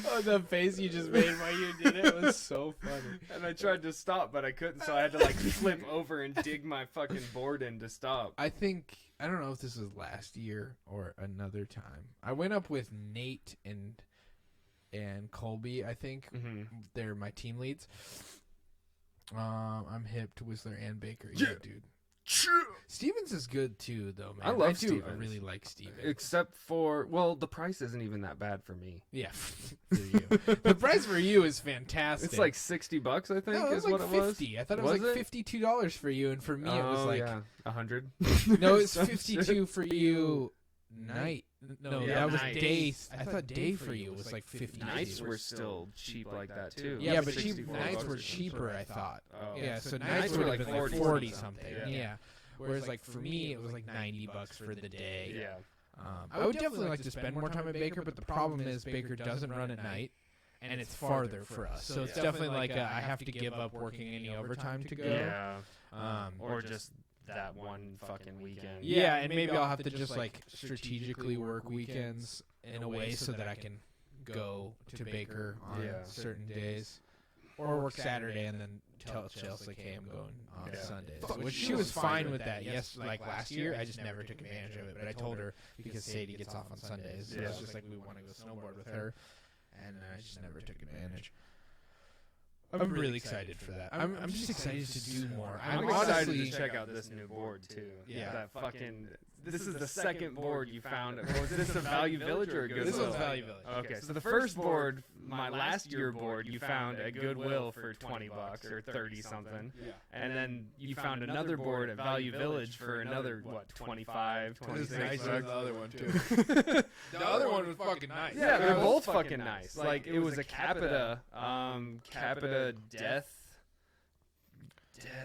Oh, the face you just made while you did it was so funny.
and I tried to stop, but I couldn't, so I had to like flip over and dig my fucking board in to stop.
I don't know if this was last year or another time. I went up with Nate and Colby, I think.
Mm-hmm.
They're my team leads. I'm hip to Whistler and Baker.
Yeah.
Yeah, dude. Stevens is good too, though, man.
I love
I
Stevens.
really like Stevens.
Except for, well, the price isn't even that bad for me.
Yeah, for you. The price for you is fantastic.
It's like $60, I think,
no, it
is
was
what
like
it was.
50. I thought it was like $52 for you, and for me it was like
yeah, 100.
no, it's
Some
52
shit.
for you. Night. No,
Yeah,
that was
night.
days. I thought day for you was like 50.
Nights were still cheap like that too.
Yeah, but
$64
nights were
or
cheaper, I thought.
Oh.
Yeah, so
Nights
nights
were
would have
like
been like
40
40
something,
something.
yeah.
Yeah. Whereas like for me, it was like $90 for the day.
Yeah.
I would definitely like to spend more time at Baker, but the problem is Baker doesn't run at night, and it's farther for us. So it's definitely like I have to give up working any overtime to go.
Yeah.
Um,
Or just that one fucking weekend.
Yeah, and maybe I'll have to just like strategically work weekends in a way so that I can go to Baker on certain days, or work Saturday and then tell Chelsea like, hey, I'm going on Sundays. Which she was fine with that. Yes, like last year, I just never took advantage of it. But I told her because Sadie gets off on Sundays, so it's just like we want to go snowboard with her, and I just never took advantage. I'm really excited for that. I'm just excited to do more.
I'm excited to check out this new board too.
Yeah.
That fucking. This is the second board you found. Was this a Value Village or a Goodwill?
This was Value Village.
Okay, so the first board, my last year board, you found at Goodwill for $20 or 30 something, and then you found another board at Value Village for another what 25, 26
the
bucks.
other one too. The other one was fucking nice.
Yeah, they're both fucking nice. Like it was a Capita, Death.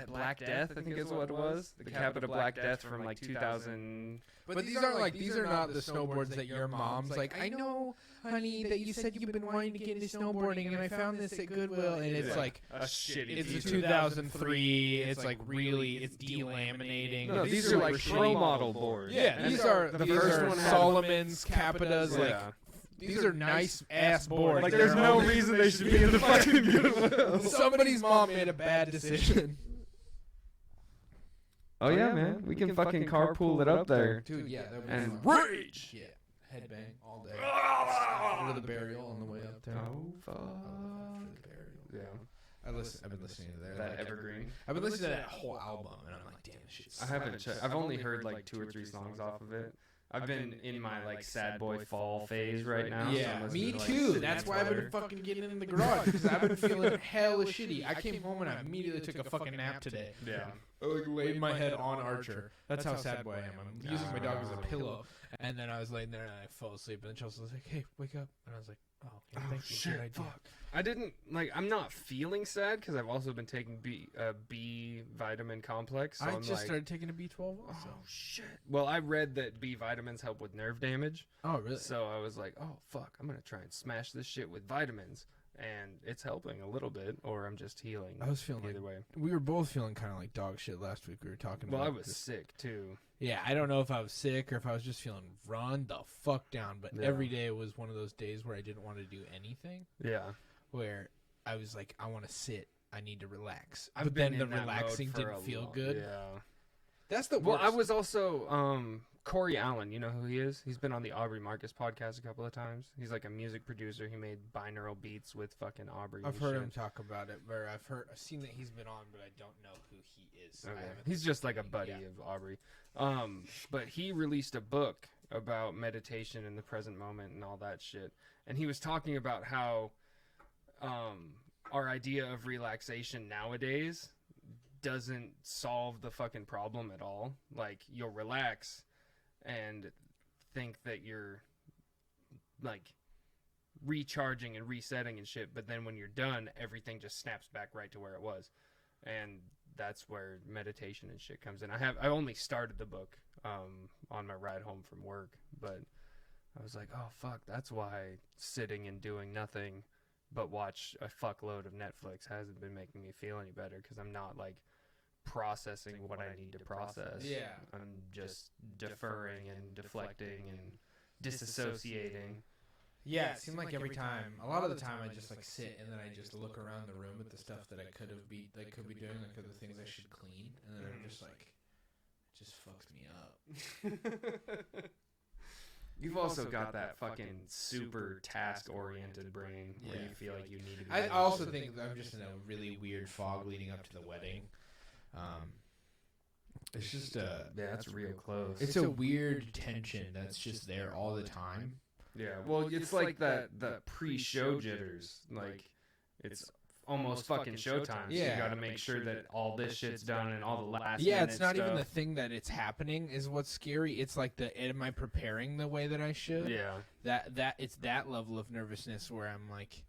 Black Death, I think is what it was. The Capita Black Death from like 2000.
But these are not the snowboards that your mom's like, I know, honey, that you said you've been wanting to get into snowboarding, and I found this at Goodwill, and it's like
a shitty.
It's a 2003. It's like really, it's delaminating.
No, these are like pro model boards.
Yeah, these are
the first one had
Solomon's, Capitas, like. These are nice ass boards.
Like, there's no reason they should be in the fucking Goodwill.
Somebody's mom made a bad decision.
Oh yeah, man, we can fucking carpool it up there,
dude. Yeah, that would be
and
fun.
rage.
Yeah, headbang all day. For the burial on the way up there.
Oh fuck.
For the burial.
Yeah.
I've been listening to
That Evergreen.
I've been listening to that whole album, and I'm like, damn, this shit's.
I haven't checked. I've only heard like 2 or 3 songs off of it. I've been in my like sad boy fall phase right now.
Yeah,
so
me too. That's why I've been fucking getting in the garage because I've been feeling hella shitty. I came home and I immediately took a fucking nap today.
Yeah.
I like laid my head on Archer. That's how sad boy I am. I'm using my dog as a pillow. And then I was laying there and I fell asleep. And then Chelsea was like, "Hey, wake up!" And I was like, "Oh, okay, thank you.
Shit,
Good idea."
fuck. I didn't like. I'm not feeling sad because I've also been taking B vitamin complex. So
I
I'm
just
like,
started taking a B12 also.
oh shit. Well, I read that B vitamins help with nerve damage.
Oh, really?
So I was like, oh fuck, I'm gonna try and smash this shit with vitamins, and it's helping a little bit, or I'm just healing.
I was feeling
either way.
We were both feeling kind of like dog shit last week. We were talking about.
Well, I was
this.
sick too.
Yeah, I don't know if I was sick or if I was just feeling run the fuck down. But every day was one of those days where I didn't want to do anything.
Yeah.
Where I was like, I want to sit. I need to relax.
I've
but
been
then
in
the
that
relaxing
mode for
didn't
a
feel
long-
good.
Yeah.
That's the worst.
Well, I was also Corey Allen. You know who he is? He's been on the Aubrey Marcus podcast a couple of times. He's like a music producer. He made binaural beats with fucking Aubrey.
I've
and
heard
shit.
him talk about it. Where I've seen that he's been on, but I don't know who he is.
Okay.
I haven't
He's just like a
listened.
buddy
Yeah.
of Aubrey. But he released a book about meditation in the present moment and all that shit. And he was talking about how our idea of relaxation nowadays doesn't solve the fucking problem at all. Like, you'll relax and think that you're like recharging and resetting and shit, but then when you're done, everything just snaps back right to where it was. And that's where meditation and shit comes in. I only started the book on my ride home from work, but I was like, oh fuck, that's why sitting and doing nothing but watch a fuckload of Netflix hasn't been making me feel any better, because I'm not like processing what I need to process.
Yeah.
I'm just deferring and deflecting and disassociating.
Yeah, it seemed like every time. A lot of the time, I just like sit and then I just look around the room at the stuff that I could be doing, like the things I should clean, and then I'm just like, it just fucks me up.
You've also got that fucking super task-oriented brain where
Yeah.
you feel like you need to be.
I also think I'm just in a really weird fog leading up to the wedding. It's just
yeah, that's real close.
it's a weird tension that's just there all the time.
Yeah, well, it's like the pre-show jitters. Like, it's almost fucking showtime. So
Yeah.
you got to make sure that all this shit's done and all the last.
Yeah, it's not
minute
even the
stuff.
thing that it's happening is what's scary. It's like am I preparing the way that I should?
Yeah.
That it's that level of nervousness where I'm like,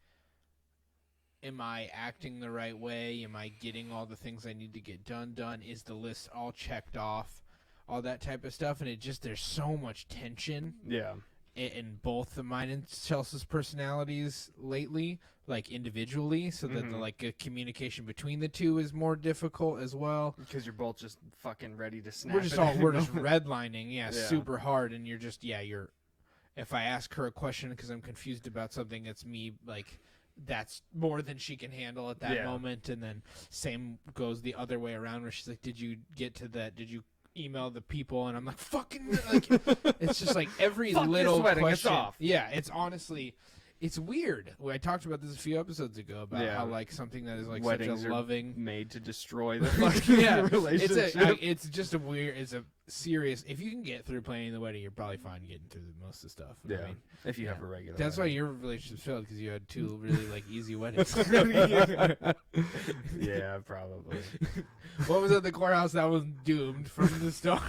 am I acting the right way? Am I getting all the things I need to get done? Is the list all checked off? All that type of stuff, and there's so much tension.
Yeah.
in both of mine and Chelsea's personalities lately, like individually, so that the like communication between the two is more difficult as well.
Because you're both just fucking ready to snap.
We're just redlining,
Yeah.
super hard, and you're just you're. If I ask her a question because I'm confused about something, it's me like. That's more than she can handle at that moment, and then same goes the other way around where she's like, did you get to that, did you email the people? And I'm like, fucking like, it's just like every little
wedding,
question.
it's off.
It's honestly, it's weird. I talked about this a few episodes ago about how like something that is like
weddings
such a loving
made to destroy the fucking relationship.
it's just a weird, it's a serious, if you can get through planning the wedding, you're probably fine getting through most of the stuff.
Yeah,
I mean,
if you have a regular
that's why
wedding.
your relationship failed, because you had two really like easy weddings.
Yeah, probably.
What was at the courthouse that was doomed from the start?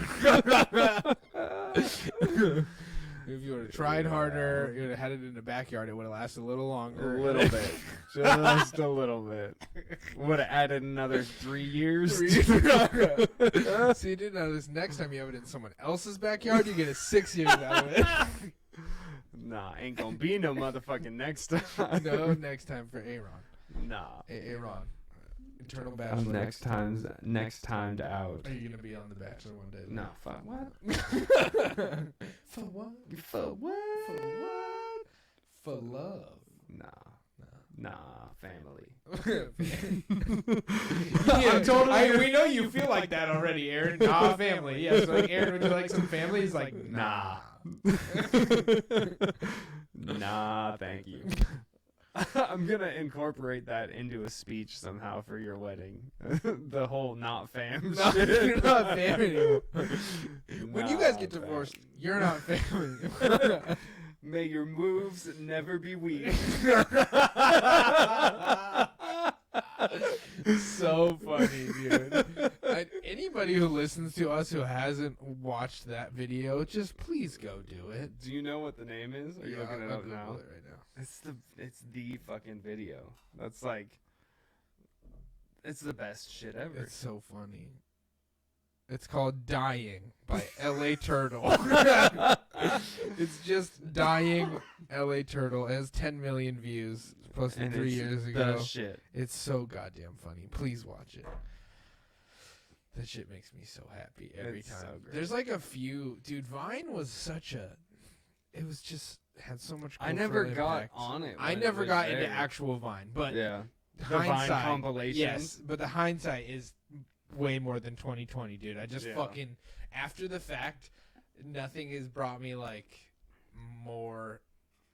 If you would have tried harder, you would have had it in the backyard, it would have lasted a little longer.
A little bit. Just a little bit. Would have added another 3 years.
See, dude, now this next time you have it in someone else's backyard, you get a 6 years out of it.
Nah, ain't gonna be no motherfucking next time.
No, next time for Aaron.
Nah.
Aaron. Eternal Bachelor.
Next timed out.
Are you going to be on The Bachelor one day?
No, fuck. What?
For what?
For what?
For what? For love.
Nah, family.
We know you feel like that already, Aaron. Nah, family. Yes, like Aaron, would you like some family? He's like, nah.
Nah, thank you. I'm gonna incorporate that into a speech somehow for your wedding. The whole not fam
No,
shit.
you're not family anymore. When you guys
Nah,
get divorced,
fam.
you're not family.
May your moves never be weak.
So funny, dude. Anybody who listens to us who hasn't watched that video, just please go do it.
Do you know what the name is? Are you looking it
I'll
up now?
Google it right now.
It's the fucking video. That's like, it's the best shit ever.
It's so funny. It's called Dying by LA Turtle. It's just Dying LA Turtle. It has 10 million views. Posted
And
3
it's
years ago.
the shit.
It's so goddamn funny. Please watch it. That shit makes me so happy every
It's
time.
so great.
There's like a few, dude. Vine was such a. It was just had so much.
I never
cultural
got
impact.
on it.
I
when it
never
was
got
there.
into actual Vine, but
Yeah. The
hindsight,
Vine compilations.
yes, but the hindsight is way more than 2020, dude. I just
Yeah.
fucking after the fact, nothing has brought me like more.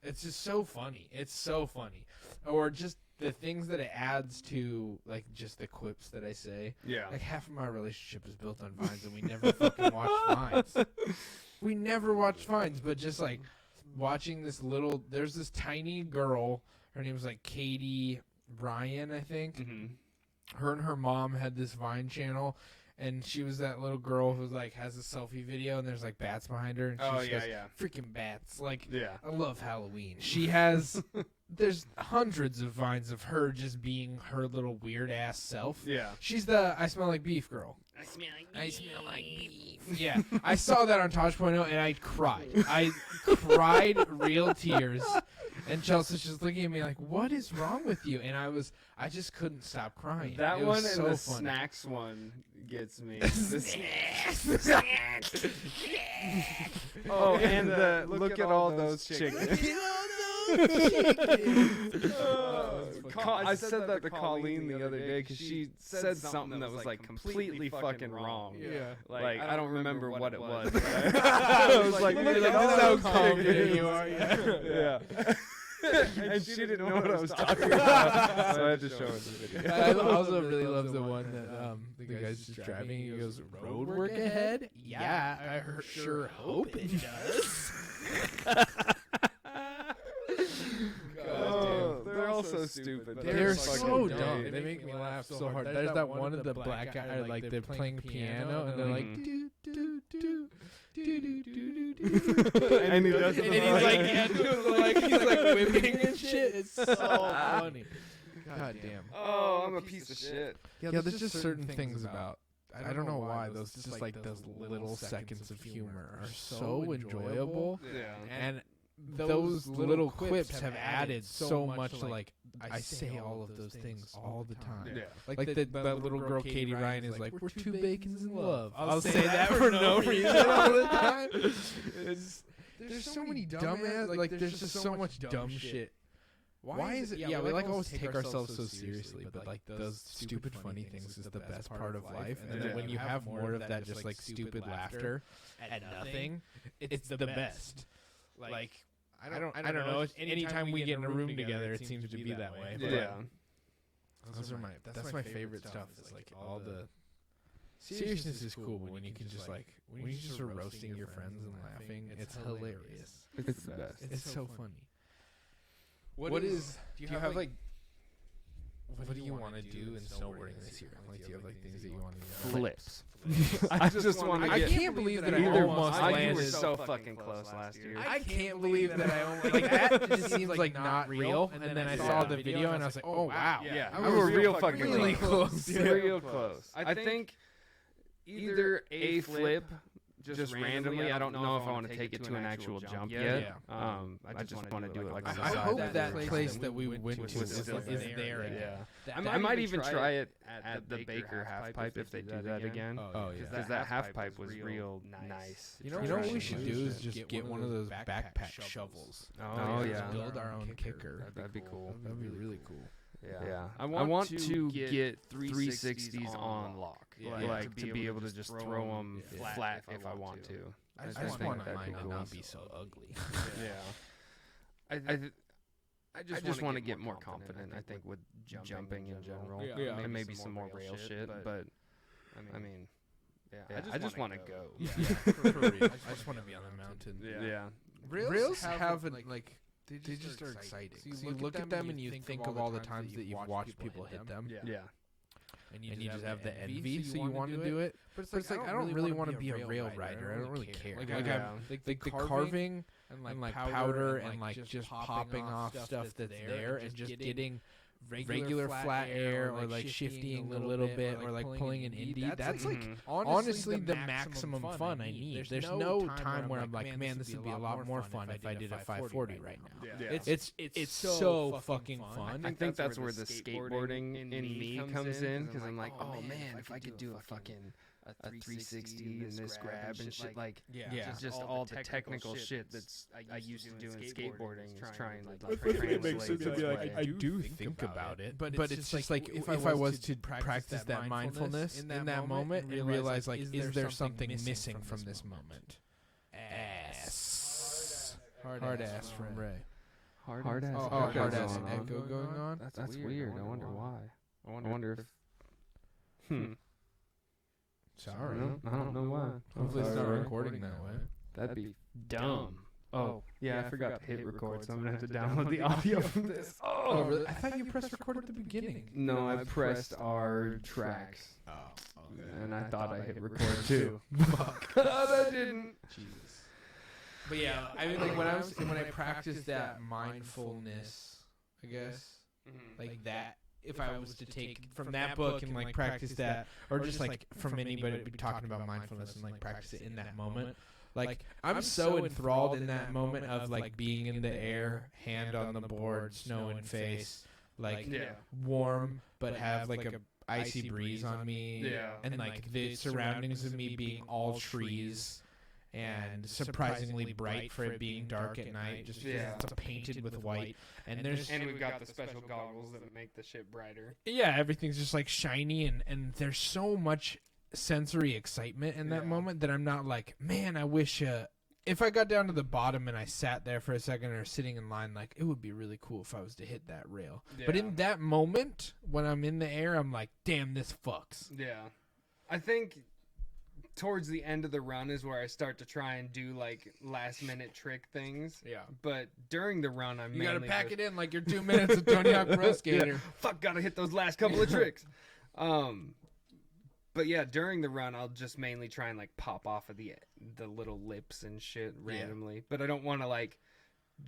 It's just so funny. It's so funny, or just the things that it adds to, like just the quips that I say.
Yeah.
Like half of my relationship is built on Vines, and we never fucking watch Vines. We never watch Vines, but just like watching this little. There's this tiny girl. Her name was like Katie Ryan, I think.
Mm-hmm.
Her and her mom had this Vine channel, and she was that little girl who like has a selfie video, and there's like bats behind her, and she
Oh
just
yeah,
goes,
yeah,
freaking bats. Like,
yeah.
I love Halloween. She has. There's hundreds of Vines of her just being her little weird ass self.
Yeah.
She's the I smell like beef girl.
I smell like
I smell like beef. Yeah, I saw that on Tosh.0 and I cried. I cried real tears. And Chelsea's just looking at me like, "What is wrong with you?" And I just couldn't stop crying.
That
It
one
was
and
so
the
funny.
snacks one gets me. Oh, and the look at all those chickens. I said that to Colleen the other day because she said something that was like completely fucking wrong.
Yeah.
Like I don't remember what it was.
I was like,
look
look
at
at
all
how
those
confident
chickens.
you are.
Yeah. And she didn't know what I was talking about, so I had to show her the video.
I also really love the one that the guy's just driving. He goes, "Road work ahead? Yeah, I sure hope it does."
Oh, they're all so stupid.
They're
fucking
so
great.
dumb. They make me laugh so hard. There's that one of the black guy, like they're playing piano, and they're like,
Mhm.
do do do do do do do.
And he does it
and he's like, yeah, doing like he's like whipping and shit. It's so funny. God damn.
Oh, I'm a piece of shit.
Yeah, there's just certain things about. I don't know why those just like those little seconds of humor are so enjoyable.
Yeah.
And those little quips have added so much to like I say all of those things all the time.
Yeah.
Like that little girl Katie Ryan is like, we're two bacons in love. I'll say that for no reason all the time. There's so many dumbass, like there's just so much dumb shit. Why is it? Yeah, we like always take ourselves so seriously, but like those stupid funny things is the best part of life. And then when you have more of that, just like stupid laughter at nothing, it's the best. Like I don't know. Anytime we get in a room together, it seems to be that way.
Yeah.
That's my favorite stuff. Is like all the seriousness is cool, but when you can just like when you just are roasting your friends and laughing, it's hilarious.
It's the best.
It's so funny. What is? Do you have like? What do you want to do in snowboarding this year? Like, do you have like things that you want to do?
Flips. I just want to
I
get.
can't believe that I
Either
almost
I
landed.
were so fucking close last year.
I can't believe that I almost like that. Just seems like not real. And then I saw the video and I was like, oh wow,
Yeah,
I
we were
was
real fucking
really close.
Real close. I think either a flip. Just randomly, I don't know if I want to take it to an actual jump yet. I just want to do it like on the
I
side.
hope that place that we went to is
still
there again.
Yeah. I might even try it at the Baker half pipe if they do that again.
Oh yeah,
Because that half pipe was real nice.
You know what we should do is just get one of those backpack shovels.
Oh yeah.
Just build our own kicker.
That'd be cool.
That'd be really cool.
Yeah. I want to get 360s on lock. Like to be able to just throw them flat if I want to.
I
just
just
think
want
that'd be
mine to
cool.
not be so ugly.
Yeah. I just want to get more confident, I think, with jumping in general.
Yeah.
And maybe some more rail shit. But, I mean, I just want to go.
Yeah, for real. I just want to be on the mountain.
Yeah.
Rails have like they just are exciting. So you look at them and you think of all the times that you've watched people hit them.
Yeah.
And you just have the envy, so you want to do it. But it's like I don't really want to be a rail rider. I don't really care. Like the carving and like powder and like just popping off stuff that's there and just getting regular flat air or like shifting a little bit or like pulling an indie. That's like honestly the maximum fun I need. There's no time where I'm like, man, this would be a lot more fun if I did a 540 right now.
Yeah.
It's so fucking fun.
I think that's where the skateboarding in me comes in because I'm like, oh man, if I could do a fucking a 360 and this grab and shit, like just all the technical shit that's I used to do in skateboarding is trying to like translate to like
I do think about it, but it's just like if I was to practice that mindfulness in that moment and realize like, is there something missing from this moment? Hard ass from Ray.
Hard ass.
Oh, hard ass and echo going on.
That's weird. I wonder why. I wonder if.
Sorry.
I don't know why.
Hopefully it's not recording that way.
That'd be dumb. Oh, yeah, I forgot to hit record, so I'm going to have to download the audio from this.
Oh, really? I thought you pressed record at the beginning.
No, I pressed our tracks.
Oh,
And I thought I hit record too.
Fuck.
I didn't.
Jesus. But yeah, I mean, like when I practiced that mindfulness, I guess, like that. If I was to take from that book and like practice that, or just like from anybody be talking about mindfulness and like practice it in that moment, like I'm so enthralled in that moment of like being in the air, hand on the board, snow in face, like warm but have like a icy breeze on me, and like the surroundings of me being all trees. And surprisingly bright for it being dark at night, just because it's painted with white. And
we've got the special goggles that make the shit brighter.
Yeah, everything's just like shiny, and there's so much sensory excitement in that moment that I'm not like, man, I wish if I got down to the bottom and I sat there for a second or sitting in line, like it would be really cool if I was to hit that rail. But in that moment when I'm in the air, I'm like, damn, this fucks.
Yeah, I think towards the end of the run is where I start to try and do like last minute trick things. Yeah. But during the run, I'm
you gotta pack it in like you're 2 minutes of Tony Hawk Pro Skater.
Fuck, gotta hit those last couple of tricks. But yeah, during the run, I'll just mainly try and like pop off of the little lips and shit randomly. But I don't want to like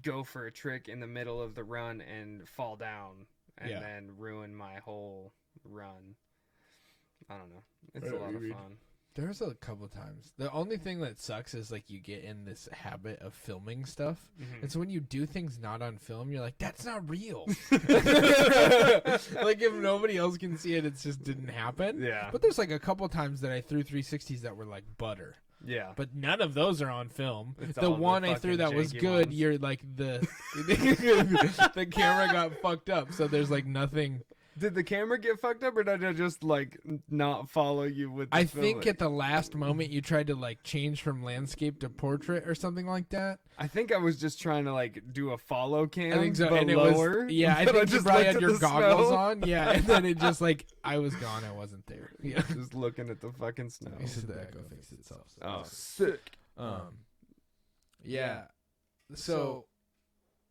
go for a trick in the middle of the run and fall down and then ruin my whole run. I don't know. It's a lot of fun.
There's a couple times. The only thing that sucks is like you get in this habit of filming stuff.
Mhm.
And so when you do things not on film, you're like, that's not real. Like if nobody else can see it, it just didn't happen.
Yeah.
But there's like a couple times that I threw 360s that were like butter.
Yeah.
But none of those are on film.
It's
The
all the
one I threw that
fucking
was
janky
good,
ones.
you're like the camera got fucked up, so there's like nothing.
Did the camera get fucked up, or did I just like not follow you with? The
I think
filming?
at the last moment you tried to like change from landscape to portrait or something like that.
I think I was just trying to like do a follow cam.
I think so,
but
and it
lower.
was I
but
think you
just
probably
looked
had
at
your
the
goggles
snow.
on, yeah, and then it just like I was gone, I wasn't there. Yeah,
Just looking at the fucking snow.
he said the echo fixed itself.
Oh, sick.
Yeah. So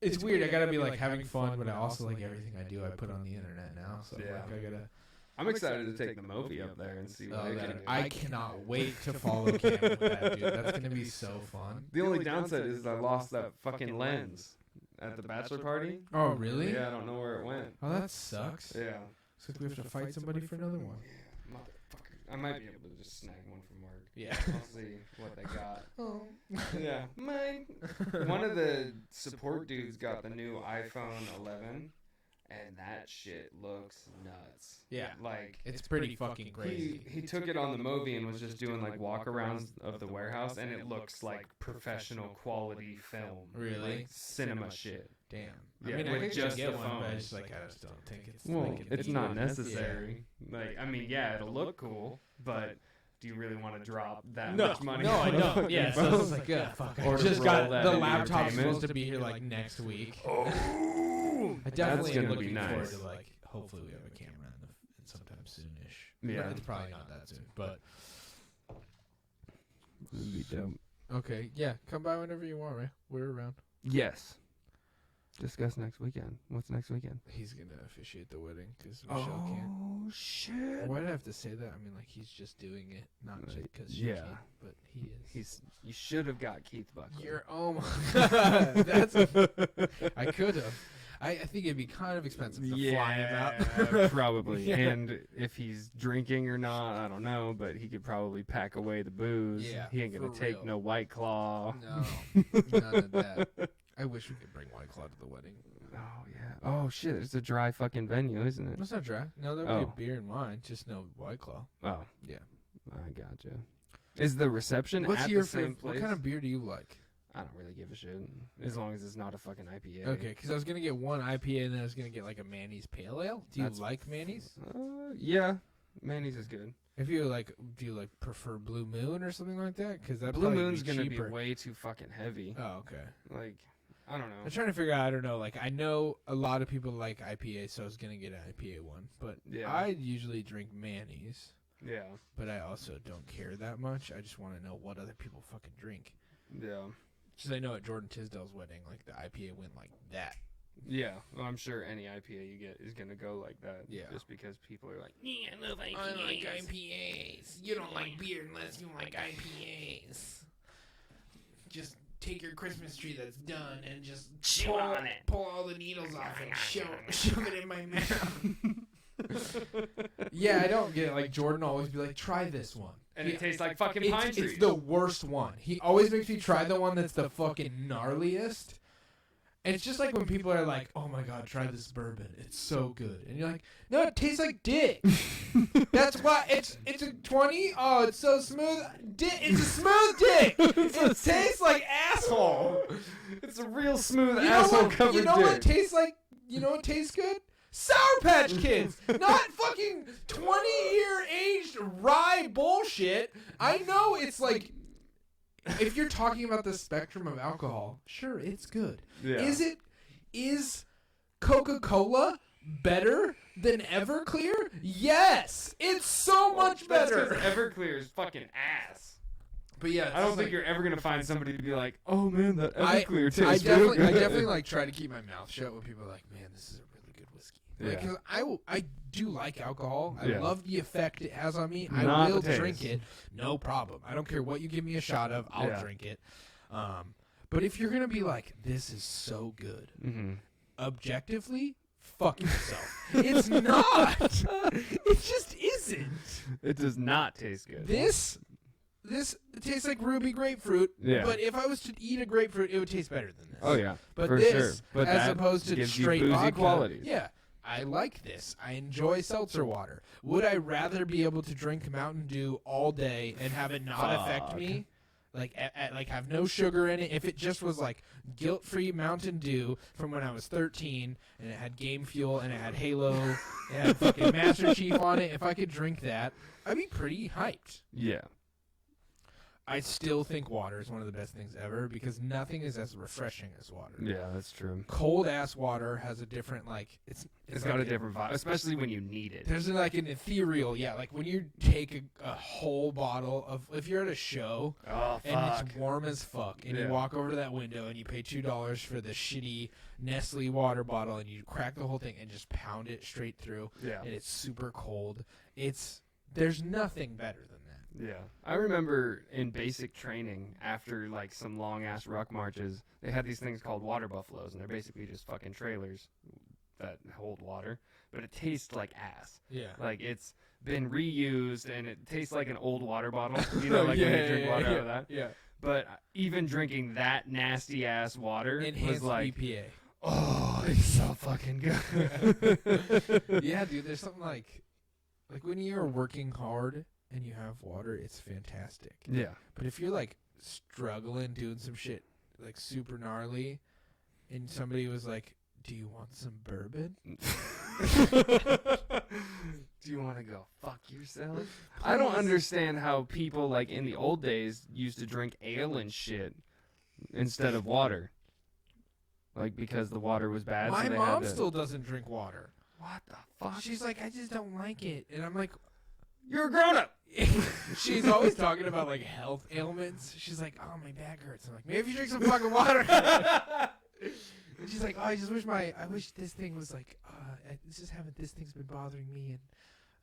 it's weird. I gotta be like having fun, but I also like everything I do. I put on the internet now, so
Yeah.
like I gotta.
I'm excited to take the Mophie up there and see what
Oh,
it
that,
can do.
I cannot wait to follow Cam with that, dude. That's gonna be so fun.
The only downside is I lost that fucking lens at the bachelor party.
Oh, really?
Yeah, I don't know where it went.
Oh, that sucks.
Yeah.
So we have to fight somebody for another one.
Motherfucker. I might be able to just snag one from work.
Yeah.
I'll see what they got.
Oh.
Yeah. One of the support dudes got the new iPhone 11, and that shit looks nuts.
Yeah.
Like,
It's pretty fucking crazy.
he took it on the Movi and was just doing like walk-arounds of the warehouse, and it looks like professional quality film.
Really?
Like cinema shit.
Damn.
Yeah,
I mean,
with
I could
just
get
the
one, but I
phones.
just like I just don't think it's.
Well,
like,
it's not
Yeah.
necessary. Like, I mean, yeah, it'll look cool, but do you really want to drop that
No,
much money?
no, I
on a
don't.
fucking
Yeah, so
phone?
it's like, yeah, fuck.
Or
I just
roll
got
that
the
into
laptop's
entertainment.
supposed to be here like next week.
Oh,
I definitely am
gonna
looking
be
forward
nice.
to like. Hopefully, we have a camera in sometime soonish.
Yeah.
It's probably not that soon, but
That'd be dope.
okay. Yeah, come by whenever you want, right? We're around.
Yes. Discuss next weekend. What's next weekend?
He's gonna officiate the wedding because Michelle can't.
Oh shit!
Why did I have to say that? I mean, like he's just doing it, not just because she
Yeah.
can't, but he is.
You should have got Keith Buckley.
You're oh my god, that's I could have. I think it'd be kind of expensive to fly him out.
probably.
Yeah.
And if he's drinking or not, I don't know. But he could probably pack away the booze.
Yeah,
he ain't gonna
for
take
real.
no White Claw.
No, none of that. I wish we could bring White Claw to the wedding.
Oh yeah. Oh shit! It's a dry fucking venue, isn't it?
That's not dry. No, there'll be
Oh.
a beer and wine, just no White Claw.
Oh
Yeah.
I gotcha. Is the reception
What's
at
your
the same
favorite?
place?
What kind of beer do you like?
I don't really give a shit as long as it's not a fucking IPA.
Okay, because I was gonna get one IPA and then I was gonna get like a Manny's Pale Ale. Do you
That's-
like Manny's?
Yeah. Manny's is good.
If you like, do you like prefer Blue Moon or something like that? Because that
Blue Moon's gonna be way too fucking heavy.
Oh, okay.
Like, I don't know.
I'm trying to figure out. I don't know. Like, I know a lot of people like IPA, so I was gonna get an IPA one. But
Yeah.
I usually drink Manny's,
Yeah.
but I also don't care that much. I just want to know what other people fucking drink.
Yeah.
Because I know at Jordan Tisdale's wedding, like the IPA went like that.
Yeah. Well, I'm sure any IPA you get is gonna go like that.
Yeah.
Just because people are like,
Yeah, I love IPAs.
I like IPAs. You don't like beer unless you like IPAs. Just take your Christmas tree that's done and just
Chew on it.
pull all the needles off and shove it in my mouth. Yeah, I don't get it. Like Jordan always be like, try this one.
and it tastes like fucking pine trees.
It's the worst one. He always makes me try the one that's the fucking gnarliest. And it's just like when people are like, "Oh my god, try this bourbon. It's so good." And you're like, "No, it tastes like dick." That's why it's a 20. Oh, it's so smooth. It's a smooth dick. It tastes like asshole.
It's a real smooth
You know
asshole
what?
covered
You know what
dick.
tastes like? You know what tastes good? Sour Patch Kids, not fucking 20-year aged rye bullshit. I know it's like, if you're talking about the spectrum of alcohol, sure, it's good.
Yeah.
Is Coca-Cola better than Everclear? Yes, it's so much
That's
better.
'cause Everclear is fucking ass.
But yeah,
I don't think you're ever gonna find somebody to be like, "Oh man, that Everclear
I
tastes real
definitely, I
good."
definitely like try to keep my mouth shut when people are like, "Man, this is a really good whiskey." Like,
Yeah.
'cause I do like alcohol. I
Yeah.
love the effect it has on me.
Not
I will
the taste.
drink it, no problem. I don't care what you give me a shot of. I'll
Yeah.
drink it. But if you're gonna be like, "This is so good,"
Mm-hmm.
objectively, fuck yourself. It's not. It just isn't.
It does not taste good.
This
this tastes like ruby grapefruit.
Yeah.
But if I was to eat a grapefruit, it would taste better than this.
Oh yeah,
But
for
this,
sure. But
as
that
opposed to
gives you
straight
boozy
vodka,
qualities.
yeah, I like this. I enjoy seltzer water. Would I rather be able to drink Mountain Dew all day and have it not affect me? Like, like have no sugar in it. If it just was like guilt-free Mountain Dew from when I was 13, and it had Game Fuel and it had Halo, it had fucking Master Chief on it. If I could drink that, I'd be pretty hyped.
Yeah.
I still think water is one of the best things ever because nothing is as refreshing as water.
Yeah, that's true.
Cold ass water has a different it's
Got
like
a different vibe, especially when you need it.
There's like an ethereal, like when you take a whole bottle of, if you're at a show
Oh
and it's warm as fuck, and
Yeah.
you walk over to that window and you pay $2 for the shitty Nestle water bottle, and you crack the whole thing and just pound it straight through,
Yeah.
and it's super cold. There's nothing better than that.
Yeah. I remember in basic training, after like some long ass ruck marches, they had these things called water buffaloes, and they're basically just fucking trailers that hold water, but it tastes like ass.
Yeah.
Like it's been reused, and it tastes like an old water bottle. You know, like when you drink water out of that.
Yeah.
But even drinking that nasty ass water
Enhanced
was like,
BPA.
oh, it's so fucking good.
Yeah, dude. There's something like when you're working hard and you have water, it's fantastic.
Yeah.
But if you're like struggling doing some shit like super gnarly, and somebody was like, "Do you want some bourbon?"
Do you want to go fuck yourself? I don't understand how people like in the old days used to drink ale and shit instead of water. Like because the water was bad.
My
so they
mom
had to...
still doesn't drink water.
What the fuck?
She's like, "I just don't like it," and I'm like,
You're a grown up.
she's always talking about like health ailments. She's like, "Oh, my back hurts." I'm like, "Maybe if you drink some fucking water." And she's like, "Oh, I wish this thing was like, this thing's been bothering me and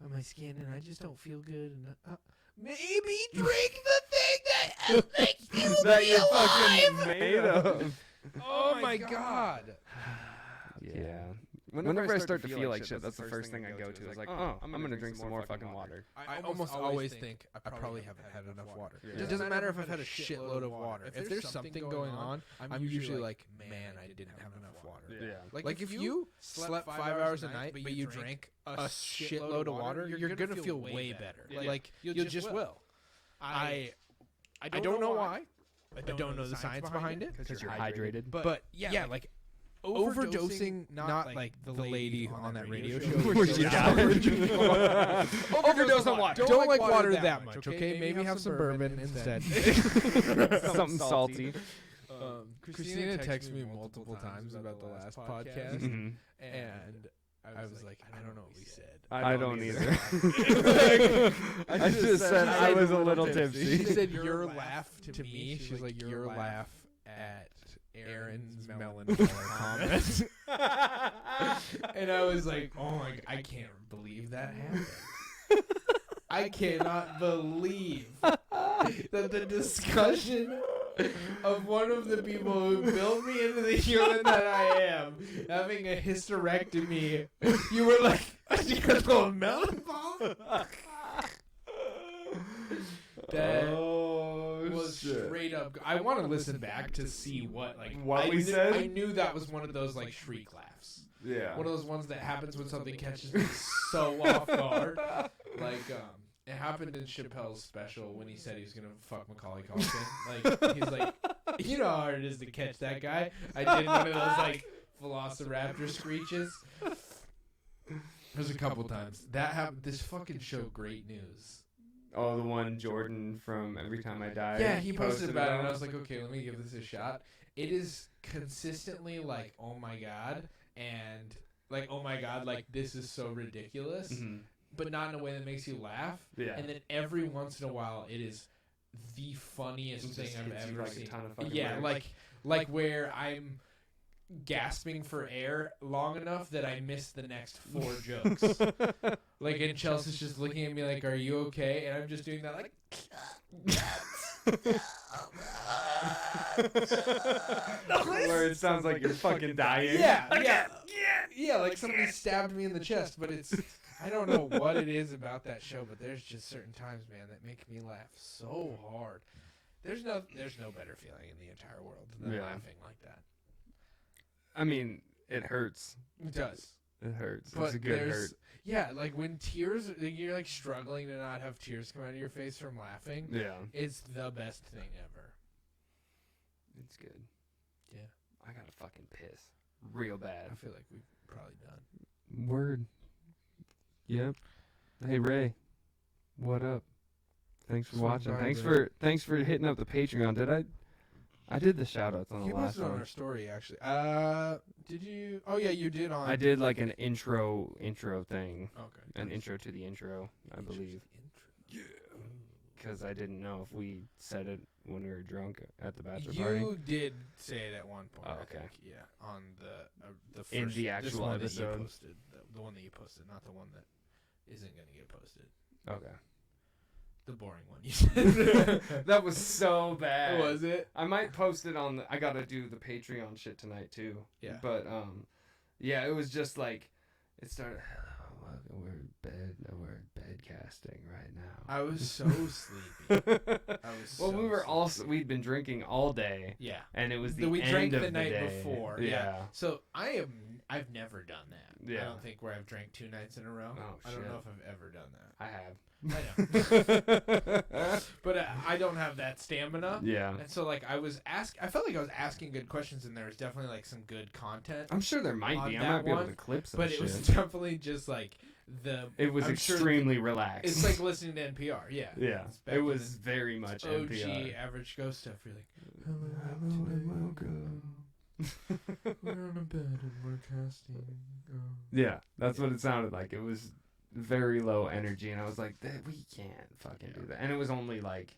on my skin, and I just don't feel good." And maybe drink the thing that makes you
that you're
alive.
fucking made of.
Oh my god.
Yeah. Whenever I start to feel like shit, that's the first thing I go to. It's like, oh, I'm gonna drink some more fucking water.
I almost always think I probably haven't had enough water.
Yeah.
It doesn't matter if I've had a shitload of water. If there's something going on, I'm usually like, man, I didn't have enough water.
Yeah.
Like if you slept 5 hours a night, but you drank a shitload of water, you're gonna feel way better. Like you just will. I don't know why. I don't know the science behind it.
Because you're hydrated.
But yeah, like overdosing, not like the lady on that radio show.
Where she died. Overdose on water.
Don't like water that much, okay? Maybe have some bourbon instead.
Something salty.
Christina texted me multiple times about the last podcast,
Mhm.
and I was like, I don't know what we said.
I don't either. I just said I was a little tipsy.
She said your laugh to me. She's like, your laugh at Aaron's melon comment. And I was like, oh my, I can't believe that happened. I cannot believe that the discussion of one of the people who built me into the human that I am having a hysterectomy, you were like, you got a melon ball? That was straight up. I want to listen back to see what
we said?
I knew that was one of those like shriek laughs.
Yeah.
One of those ones that happens when something catches me so off guard. Like it happened in Chappelle's special when he said he was gonna fuck Macaulay Culkin. Like he's like, you know how hard it is to catch that guy. I did one of those like Velociraptor screeches. There's a couple times that happened. This fucking show, Great News.
Oh, the one Jordan from Every Time I Die.
Yeah, he posted about it, and I was like, okay, let me give this a shot. It is consistently like, oh my god, and like, oh my god, like this is so ridiculous,
Mhm.
but not in a way that makes you laugh.
Yeah.
And then every once in a while, it is the funniest
It
thing
just
I've
hits you
ever
like a
seen.
ton of fucking
Yeah,
bricks.
like where I'm gasping for air long enough that I miss the next 4 jokes. Like, and Chelsea's just looking at me like, "Are you okay?" And I'm just doing that like.
Where it sounds like you're fucking dying.
Yeah, like somebody stabbed me in the chest, but it's I don't know what it is about that show, but there's just certain times, man, that make me laugh so hard. There's no better feeling in the entire world than laughing like that.
I mean, it hurts.
It does.
It hurts.
But
It's a good hurt.
Yeah, like when tears, you're like struggling to not have tears come out of your face from laughing.
Yeah.
It's the best thing ever.
It's good.
Yeah.
I gotta fucking piss. Real bad.
I feel like we've probably done.
Word. Yep. Hey Ray, what up? Thanks for
Swing
watching.
by,
Thanks for hitting up the Patreon. Did I did the shout outs on the
You
last
posted on
one.
our story, actually. Did you? Oh, yeah, you did on.
I did like an intro thing.
Okay.
An intro to the intro, I believe. Yeah. Because I didn't know if we said it when we were drunk at the bachelor party.
You did say it at one point.
Oh,
I
okay.
think, yeah, on the first,
In the
this
actual
one
episode.
that you posted, the one that you posted, not the one that isn't going to get posted.
Okay.
The boring one you said.
That was so bad.
Was it?
I might post it on I gotta do the Patreon shit tonight too.
Yeah.
But yeah, it was just like it started. Hello, we're bed casting right now.
I was so sleepy.
Well, we were we'd been drinking all day.
Yeah.
And it was the
we
end
drank
of
the night
day.
before.
Yeah.
So I've never done that.
Yeah.
I don't think where I've drank 2 nights in a row.
Oh,
I don't
shit.
know if I've ever done that.
I have.
I know. But I don't have that stamina.
Yeah.
And so like I felt like I was asking good questions, and there was definitely like some good content.
I'm sure there might
On
be. I
that
might be able
one,
to clip some
But
shit.
it was definitely just like
It was
I'm sure
extremely relaxed.
it's like listening to NPR. Yeah.
yeah.
It's back
It
in
was
the
very much
OG
NPR.
average ghost stuff. You're like,
Hello and welcome.
we're on a bed and we're casting.
Yeah, that's what it sounded like. It was very low energy, and I was like, we can't fucking do that. And it was only like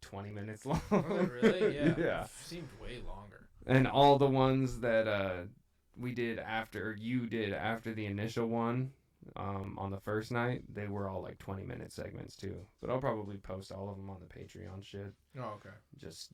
20 minutes long.
Was it really? Yeah.
Yeah.
It seemed way longer.
And all the ones that we did you did after the initial one on the first night, they were all like 20-minute segments too. But I'll probably post all of them on the Patreon shit.
Oh, okay.
Just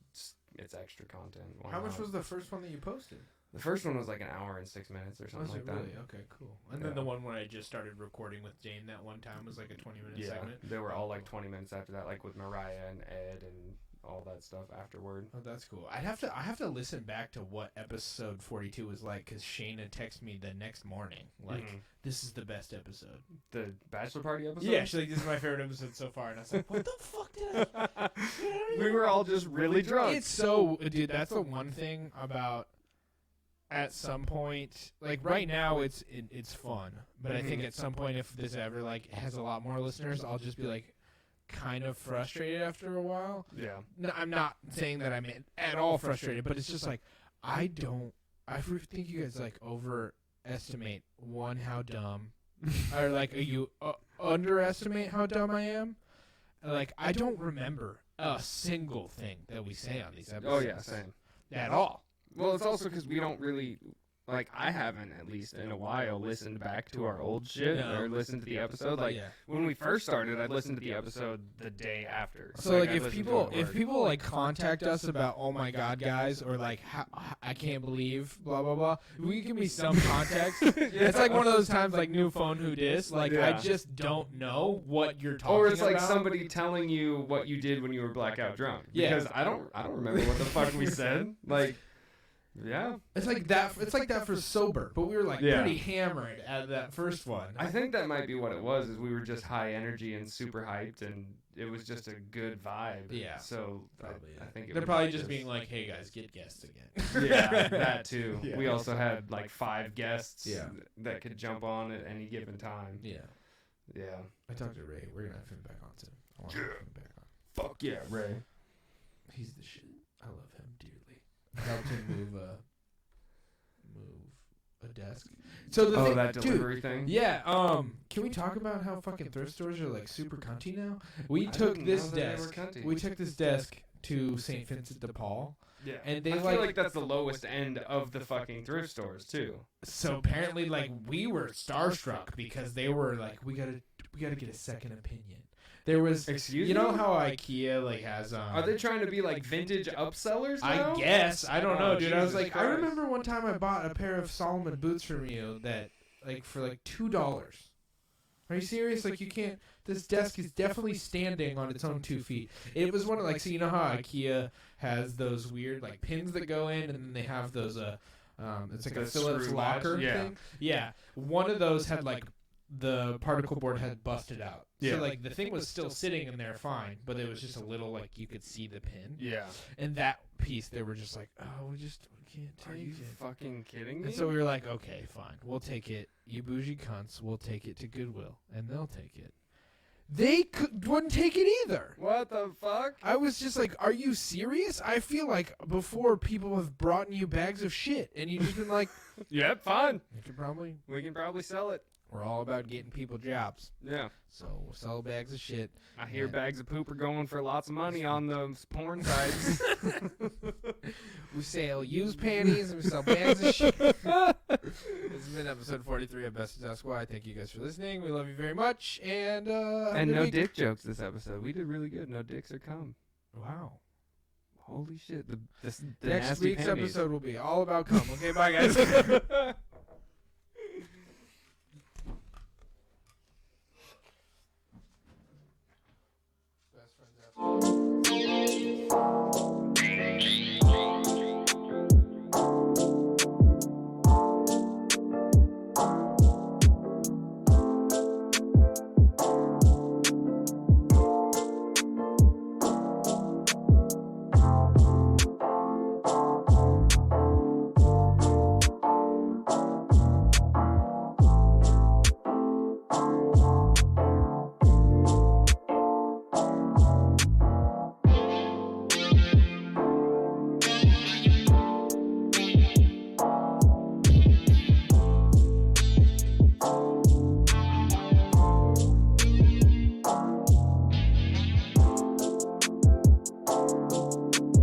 it's extra content. Why
How much
not?
was the first one that you posted?
The first one was like an hour and 6 minutes or something
Was
like
it
that.
really? Okay, cool. And
Yeah.
then the one when I just started recording with Jane that one time was like a 20-minute segment.
They were all like 20 minutes after that, like with Mariah and Ed and all that stuff afterward.
Oh, that's cool. I have to listen back to what episode 42 was like, because Shayna texted me the next morning like, this is the best episode.
The bachelor party episode.
Yeah, she's like, this is my favorite episode so far, and I was like, what the fuck did I?
We were all just really drunk.
It's so, dude. That's the one thing about. At some point, like right now, it's fun, but I think at some point, if this ever like has a lot more listeners, I'll just be like kind of frustrated after a while.
Yeah.
No, I'm not saying that I'm at all frustrated, but it's just like I think you guys like overestimate how dumb, or like you underestimate how dumb I am. Like I don't remember a single thing that we say on these episodes.
Oh yeah, same.
At all.
Well, it's also because we don't really, like, I haven't, at least in a while, listened back to our old shit
No.
or listened to the episode. Like,
Yeah.
when we first started, I listened to the episode the day after.
So like
I
if
listened to
people
it at work.
like contact us about, oh my god guys, or like I can't believe blah blah blah, we can be some context. It's like one of those times like new phone who dis, like I
Yeah.
just don't know what you're talking
Or it's like
about.
somebody telling you what you did when you were blackout drunk.
Yeah.
Because I don't remember what the fuck we said. Like, yeah.
It's like that. It's like that for sober, but we were like
Yeah.
pretty hammered at that first one.
I think that might be what it was. Is we were just high energy and super hyped, and it was just a good vibe.
Yeah.
So
Probably,
I think it
they're
was
probably just being like, "Hey guys, get guests again."
yeah, that too.
Yeah.
We also had like 5 guests
Yeah.
that could jump on at any given time.
Yeah.
Yeah.
I talked to Ray. We're gonna have him back on soon. I want to have him back on.
Fuck yeah, Ray.
He's the shit. I love him dearly. I helped him move a desk. So the thing,
that
dude,
delivery thing?
yeah. Can we talk about how fucking thrift stores are like super cunty now? We
I
took
didn't
this
know that they were
desk.
cunty.
We took this desk to St. Vincent de Paul.
Yeah.
And they
I feel like that's the lowest end of the fucking thrift stores too.
So apparently, like, we were starstruck because they were like, we gotta get a second opinion. There was,
Excuse
you know
me?
how IKEA like has
Are they trying to be like vintage upsellers
I
now?
guess. I don't know, dude. I was
Jesus
like, I
Christ.
remember one time I bought a pair of Solomon boots from you that, like, for like $2. Are you serious? Like, you can't. This desk is definitely standing on its own 2 feet. It was one of, like, so you know how IKEA has those weird, like, pins that go in, and then they have those, it's like a Phillips
screw
locker
latch, yeah.
thing. Yeah. One of those had, like, the particle board had busted out.
Yeah.
So, like, the thing was still sitting in there fine, but it was just a little, like, you could see the pin.
Yeah.
And that piece, they were just like, oh, we can't
Are
take
you
it.
fucking kidding me?
And so we were like, okay, fine. We'll take it. You bougie cunts, we'll take it to Goodwill. And they'll take it. They wouldn't take it either.
What the fuck?
I was just like, are you serious? I feel like before people have brought you bags of shit, and you've just been like,
Yep, fine.
we
can probably sell it.
we're all about getting people jobs.
Yeah.
So we'll sell bags of shit.
I hear
Yeah.
bags of poop are going for lots of money on those porn sites.
We sell used panties, and we sell bags of shit. This has been episode 43 of Best Ask Why. Thank you guys for listening. We love you very much. And have a
And
good
no
week.
dick jokes this episode. We did really good. No dicks or cum.
Wow.
Holy shit. The
Next
nasty
week's
panties.
episode will be all about cum. Okay, bye, guys.